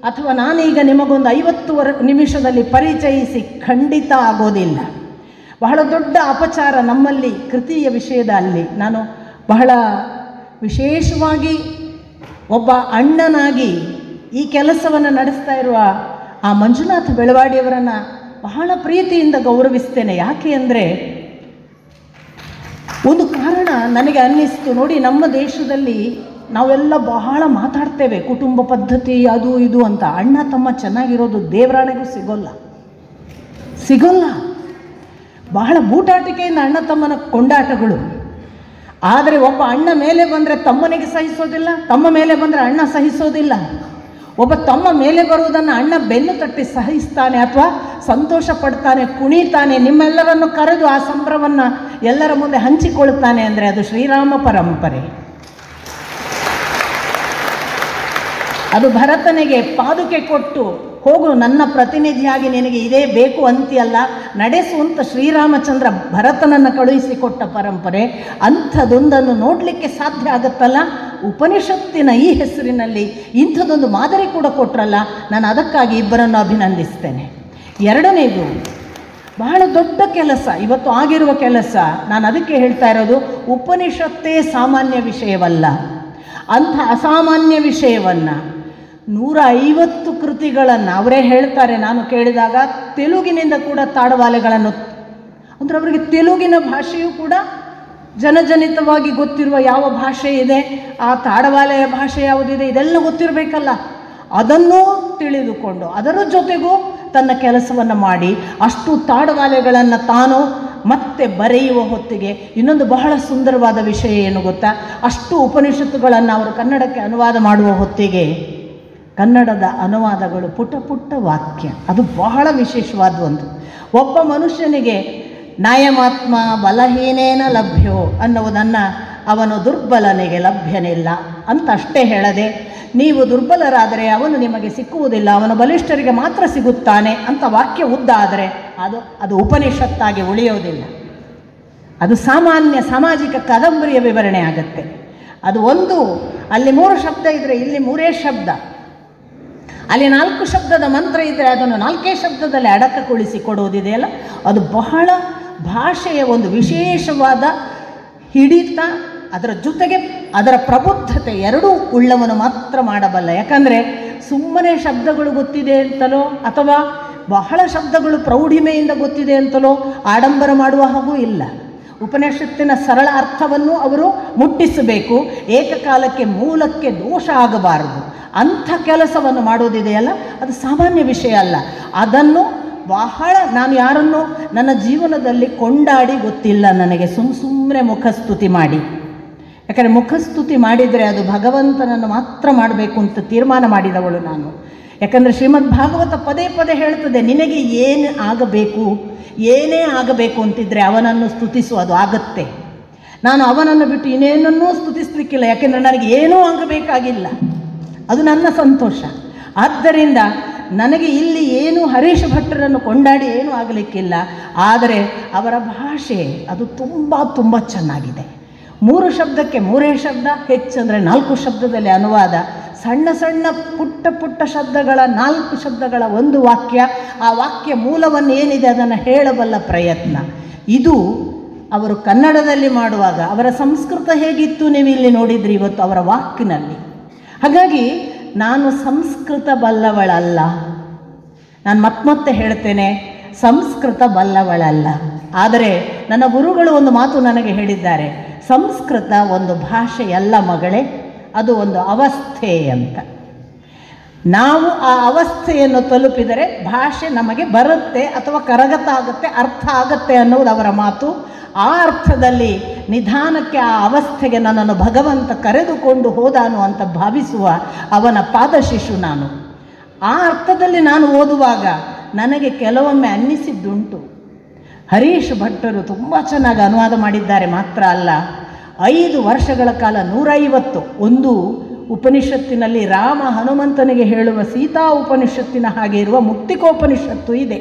ಅಥವಾ ನಾನೀಗ ನಿಮಗೊಂದು 50 ನಿಮಿಷದಲ್ಲಿ ಪರಿಚಯಿಸಿ ಖಂಡಿತ ಆಗೋದಿಲ್ಲ. ಬಹಳ ದೊಡ್ಡ ಅಪಚಾರ ನಮ್ಮಲ್ಲಿ ಕೃತಿಯ ವಿಷಯದಲ್ಲಿ. ನಾನು ಬಹಳ ವಿಶೇಷವಾಗಿ ಒಬ್ಬ ಅಣ್ಣನಾಗಿ ಈ ಕೆಲಸವನ್ನು ನಡೆಸ್ತಾ ಇರುವ ಆ ಮಂಜುನಾಥ ಬೆಳವಾಡಿಯವರನ್ನು ಬಹಳ ಪ್ರೀತಿಯಿಂದ ಗೌರವಿಸ್ತೇನೆ. ಯಾಕೆ ಅಂದರೆ ಒಂದು ಕಾರಣ ನನಗೆ ಅನ್ನಿಸ್ತು. ನೋಡಿ, ನಮ್ಮ ದೇಶದಲ್ಲಿ ನಾವೆಲ್ಲ ಬಹಳ ಮಾತಾಡ್ತೇವೆ ಕುಟುಂಬ ಪದ್ಧತಿ ಅದು ಇದು ಅಂತ. ಅಣ್ಣ ತಮ್ಮ ಚೆನ್ನಾಗಿರೋದು ದೇವರಾಣೆಗೂ ಸಿಗೋಲ್ಲ. ಬಹಳ ಬೂಟಾಟಿಕೆಯಿಂದ ಅಣ್ಣ ತಮ್ಮನ ಕೊಂಡಾಟಗಳು. ಆದರೆ ಒಬ್ಬ ಅಣ್ಣ ಮೇಲೆ ಬಂದರೆ ತಮ್ಮನಿಗೆ ಸಹಿಸೋದಿಲ್ಲ, ತಮ್ಮ ಮೇಲೆ ಬಂದರೆ ಅಣ್ಣ ಸಹಿಸೋದಿಲ್ಲ. ಒಬ್ಬ ತಮ್ಮ ಮೇಲೆ ಬರುವುದನ್ನು ಅಣ್ಣ ಬೆನ್ನು ತಟ್ಟಿ ಸಹಿಸ್ತಾನೆ ಅಥವಾ ಸಂತೋಷ ಪಡ್ತಾನೆ, ಕುಣಿತಾನೆ, ನಿಮ್ಮೆಲ್ಲರನ್ನು ಕರೆದು ಆ ಸಂಭ್ರಮವನ್ನು ಎಲ್ಲರ ಮುಂದೆ ಹಂಚಿಕೊಳ್ತಾನೆ. ಅಂದರೆ ಅದು ಶ್ರೀರಾಮ ಪರಂಪರೆ. ಅದು ಭರತನಿಗೆ ಪಾದುಕೆ ಕೊಟ್ಟು ಹೋಗು, ನನ್ನ ಪ್ರತಿನಿಧಿಯಾಗಿ ನಿನಗೆ ಇದೇ ಬೇಕು ಅಂತೀಯಲ್ಲ, ನಡೆಸುವಂತ ಶ್ರೀರಾಮಚಂದ್ರ ಭರತನನ್ನು ಕಳುಹಿಸಿಕೊಟ್ಟ ಪರಂಪರೆ. ಅಂಥದ್ದೊಂದನ್ನು ನೋಡಲಿಕ್ಕೆ ಸಾಧ್ಯ ಆಗುತ್ತಲ್ಲ. ಉಪನಿಷತ್ತಿನ ಈ ಹೆಸರಿನಲ್ಲಿ ಇಂಥದ್ದೊಂದು ಮಾದರಿ ಕೂಡ ಕೊಟ್ಟರಲ್ಲ, ನಾನು ಅದಕ್ಕಾಗಿ ಇಬ್ಬರನ್ನು ಅಭಿನಂದಿಸ್ತೇನೆ. ಎರಡನೇದು, ಬಹಳ ದೊಡ್ಡ ಕೆಲಸ ಇವತ್ತು ಆಗಿರುವ ಕೆಲಸ. ನಾನು ಅದಕ್ಕೆ ಹೇಳ್ತಾ ಇರೋದು, ಉಪನಿಷತ್ತೇ ಸಾಮಾನ್ಯ ವಿಷಯವಲ್ಲ. ಅಂಥ ಅಸಾಮಾನ್ಯ ವಿಷಯವನ್ನು 150 ಕೃತಿಗಳನ್ನು ಅವರೇ ಹೇಳ್ತಾರೆ. ನಾನು ಕೇಳಿದಾಗ ತೆಲುಗಿನಿಂದ ಕೂಡ ತಾಡವಾಲೆಗಳನ್ನು, ಅಂದರೆ ಅವರಿಗೆ ತೆಲುಗಿನ ಭಾಷೆಯೂ ಕೂಡ ಜನಜನಿತವಾಗಿ ಗೊತ್ತಿರುವ ಯಾವ ಭಾಷೆ ಇದೆ, ಆ ತಾಡವಾಲೆಯ ಭಾಷೆ ಯಾವುದಿದೆ, ಇದೆಲ್ಲ ಗೊತ್ತಿರಬೇಕಲ್ಲ. ಅದನ್ನೂ ತಿಳಿದುಕೊಂಡು ಅದರ ಜೊತೆಗೂ ತನ್ನ ಕೆಲಸವನ್ನು ಮಾಡಿ ಅಷ್ಟು ತಾಡವಾಲೆಗಳನ್ನು ತಾನು ಮತ್ತೆ ಬರೆಯುವ ಹೊತ್ತಿಗೆ ಇನ್ನೊಂದು ಬಹಳ ಸುಂದರವಾದ ವಿಷಯ ಏನು ಗೊತ್ತಾ, ಅಷ್ಟು ಉಪನಿಷತ್ತುಗಳನ್ನು ಅವರು ಕನ್ನಡಕ್ಕೆ ಅನುವಾದ ಮಾಡುವ ಹೊತ್ತಿಗೆ ಕನ್ನಡದ ಅನುವಾದಗಳು ಪುಟ್ಟ ಪುಟ್ಟ ವಾಕ್ಯ, ಅದು ಬಹಳ ವಿಶೇಷವಾದ ಒಂದು. ಒಬ್ಬ ಮನುಷ್ಯನಿಗೆ ನಾಯಮಾತ್ಮ ಬಲಹೀನೇನ ಲಭ್ಯೋ ಅನ್ನುವುದನ್ನು ಅವನು ದುರ್ಬಲನಿಗೆ ಲಭ್ಯನಿಲ್ಲ ಅಂತ ಅಷ್ಟೇ ಹೇಳದೆ, ನೀವು ದುರ್ಬಲರಾದರೆ ಅವನು ನಿಮಗೆ ಸಿಕ್ಕುವುದಿಲ್ಲ, ಅವನು ಬಲಿಷ್ಠರಿಗೆ ಮಾತ್ರ ಸಿಗುತ್ತಾನೆ ಅಂತ ವಾಕ್ಯ ಉದ್ದ ಆದರೆ ಅದು ಉಪನಿಷತ್ತಾಗಿ ಉಳಿಯೋದಿಲ್ಲ. ಅದು ಸಾಮಾನ್ಯ ಸಾಮಾಜಿಕ ಕಾದಂಬರಿಯ ವಿವರಣೆ ಆಗುತ್ತೆ. ಅದು ಒಂದು, ಅಲ್ಲಿ 3 ಶಬ್ದ ಇದ್ದರೆ ಇಲ್ಲಿ 3 ಶಬ್ದ, ಅಲ್ಲಿ 4 ಶಬ್ದದ ಮಂತ್ರ ಇದ್ದರೆ ಅದನ್ನು 4 ಶಬ್ದದಲ್ಲಿ ಅಡಕಗೊಳಿಸಿ ಕೊಡುವುದಿದೆಯಲ್ಲ, ಅದು ಬಹಳ ಭಾಷೆಯ ಒಂದು ವಿಶೇಷವಾದ ಹಿಡಿತ, ಅದರ ಜೊತೆಗೆ ಅದರ ಪ್ರಬುದ್ಧತೆ ಎರಡೂ ಉಳ್ಳವನು ಮಾತ್ರ ಮಾಡಬಲ್ಲ. ಯಾಕಂದರೆ ಸುಮ್ಮನೆ ಶಬ್ದಗಳು ಗೊತ್ತಿದೆ ಅಂತಲೋ ಅಥವಾ ಬಹಳ ಶಬ್ದಗಳು ಪ್ರೌಢಿಮೆಯಿಂದ ಗೊತ್ತಿದೆ ಅಂತಲೋ ಆಡಂಬರ ಮಾಡುವ ಹಾಗೂ ಇಲ್ಲ. ಉಪನಿಷತ್ತಿನ ಸರಳ ಅರ್ಥವನ್ನು ಅವರು ಮುಟ್ಟಿಸಬೇಕು, ಏಕಕಾಲಕ್ಕೆ ಮೂಲಕ್ಕೆ ದೋಷ ಆಗಬಾರದು. ಅಂಥ ಕೆಲಸವನ್ನು ಮಾಡೋದಿದೆಯಲ್ಲ, ಅದು ಸಾಮಾನ್ಯ ವಿಷಯ ಅಲ್ಲ. ಅದನ್ನು ಬಹಳ, ನಾನು ಯಾರನ್ನು ನನ್ನ ಜೀವನದಲ್ಲಿ ಕೊಂಡಾಡಿ ಗೊತ್ತಿಲ್ಲ ನನಗೆ, ಸುಮ್ಮನೆ ಮುಖಸ್ತುತಿ ಮಾಡಿ. ಯಾಕಂದರೆ ಮುಖಸ್ತುತಿ ಮಾಡಿದರೆ ಅದು ಭಗವಂತನನ್ನು ಮಾತ್ರ ಮಾಡಬೇಕು ಅಂತ ತೀರ್ಮಾನ ಮಾಡಿದವಳು ನಾನು. ಯಾಕಂದರೆ ಶ್ರೀಮದ್ ಭಾಗವತ ಪದೇ ಪದೇ ಹೇಳ್ತದೆ, ನಿನಗೆ ಏನು ಆಗಬೇಕು, ಏನೇ ಆಗಬೇಕು ಅಂತಿದ್ದರೆ ಅವನನ್ನು ಸ್ತುತಿಸು, ಅದು ಆಗುತ್ತೆ. ನಾನು ಅವನನ್ನು ಬಿಟ್ಟು ಇನ್ನೇನನ್ನೂ ಸ್ತುತಿಸಲಿಕ್ಕಿಲ್ಲ, ಯಾಕೆಂದರೆ ನನಗೆ ಏನೂ ಆಗಬೇಕಾಗಿಲ್ಲ, ಅದು ನನ್ನ ಸಂತೋಷ. ಆದ್ದರಿಂದ ನನಗೆ ಇಲ್ಲಿ ಏನು ಹರೀಶ್ ಭಟ್ಟರನ್ನು ಕೊಂಡಾಡಿ ಏನೂ ಆಗಲಿಕ್ಕಿಲ್ಲ. ಆದರೆ ಅವರ ಭಾಷೆ ಅದು ತುಂಬ ತುಂಬ ಚೆನ್ನಾಗಿದೆ. 3 ಶಬ್ದಕ್ಕೆ 3 ಶಬ್ದ, ಹೆಚ್ಚಂದರೆ 4 ಶಬ್ದದಲ್ಲಿ ಅನುವಾದ, ಸಣ್ಣ ಸಣ್ಣ ಪುಟ್ಟ ಪುಟ್ಟ ಶಬ್ದಗಳ 4 ಶಬ್ದಗಳ ಒಂದು ವಾಕ್ಯ, ಆ ವಾಕ್ಯ ಮೂಲವನ್ನು ಏನಿದೆ ಅದನ್ನು ಹೇಳಬಲ್ಲ ಪ್ರಯತ್ನ. ಇದು ಅವರು ಕನ್ನಡದಲ್ಲಿ ಮಾಡುವಾಗ ಅವರ ಸಂಸ್ಕೃತ ಹೇಗಿತ್ತು ನೀವು ಇಲ್ಲಿ ನೋಡಿದ್ರಿ ಇವತ್ತು ಅವರ ವಾಕ್ನಲ್ಲಿ. ಹಾಗಾಗಿ ನಾನು ಸಂಸ್ಕೃತ ಬಲ್ಲವಳಲ್ಲ, ನಾನು ಮತ್ತೆ ಹೇಳ್ತೇನೆ, ಸಂಸ್ಕೃತ ಬಲ್ಲವಳಲ್ಲ. ಆದರೆ ನನ್ನ ಗುರುಗಳು ಒಂದು ಮಾತು ನನಗೆ ಹೇಳಿದ್ದಾರೆ, ಸಂಸ್ಕೃತ ಒಂದು ಭಾಷೆಯಲ್ಲ ಮಗಳೇ, ಅದು ಒಂದು ಅವಸ್ಥೆ ಅಂತ. ನಾವು ಆ ಅವಸ್ಥೆಯನ್ನು ತಲುಪಿದರೆ ಭಾಷೆ ನಮಗೆ ಬರುತ್ತೆ ಅಥವಾ ಕರಗತ ಆಗುತ್ತೆ, ಅರ್ಥ ಆಗುತ್ತೆ ಅನ್ನೋದು ಅವರ ಮಾತು. ಆ ಅರ್ಥದಲ್ಲಿ ನಿಧಾನಕ್ಕೆ ಆ ಅವಸ್ಥೆಗೆ ನನ್ನನ್ನು ಭಗವಂತ ಕರೆದುಕೊಂಡು ಹೋದಾನು ಅಂತ ಭಾವಿಸುವ ಅವನ ಪಾದಶಿಶು ನಾನು. ಆ ಅರ್ಥದಲ್ಲಿ ನಾನು ಓದುವಾಗ ನನಗೆ ಕೆಲವೊಮ್ಮೆ ಅನ್ನಿಸಿದ್ದುಂಟು, ಹರೀಶ್ ಭಟ್ಟರು ತುಂಬ ಚೆನ್ನಾಗಿ ಅನುವಾದ ಮಾಡಿದ್ದಾರೆ ಮಾತ್ರ ಅಲ್ಲ, 5 ವರ್ಷಗಳ ಕಾಲ 150 ಒಂದು ಉಪನಿಷತ್ತಿನಲ್ಲಿ ರಾಮ ಹನುಮಂತನಿಗೆ ಹೇಳುವ ಸೀತಾ ಉಪನಿಷತ್ತಿನ ಹಾಗೆ ಇರುವ ಮುಕ್ತಿಕೋಪನಿಷತ್ತು ಇದೆ.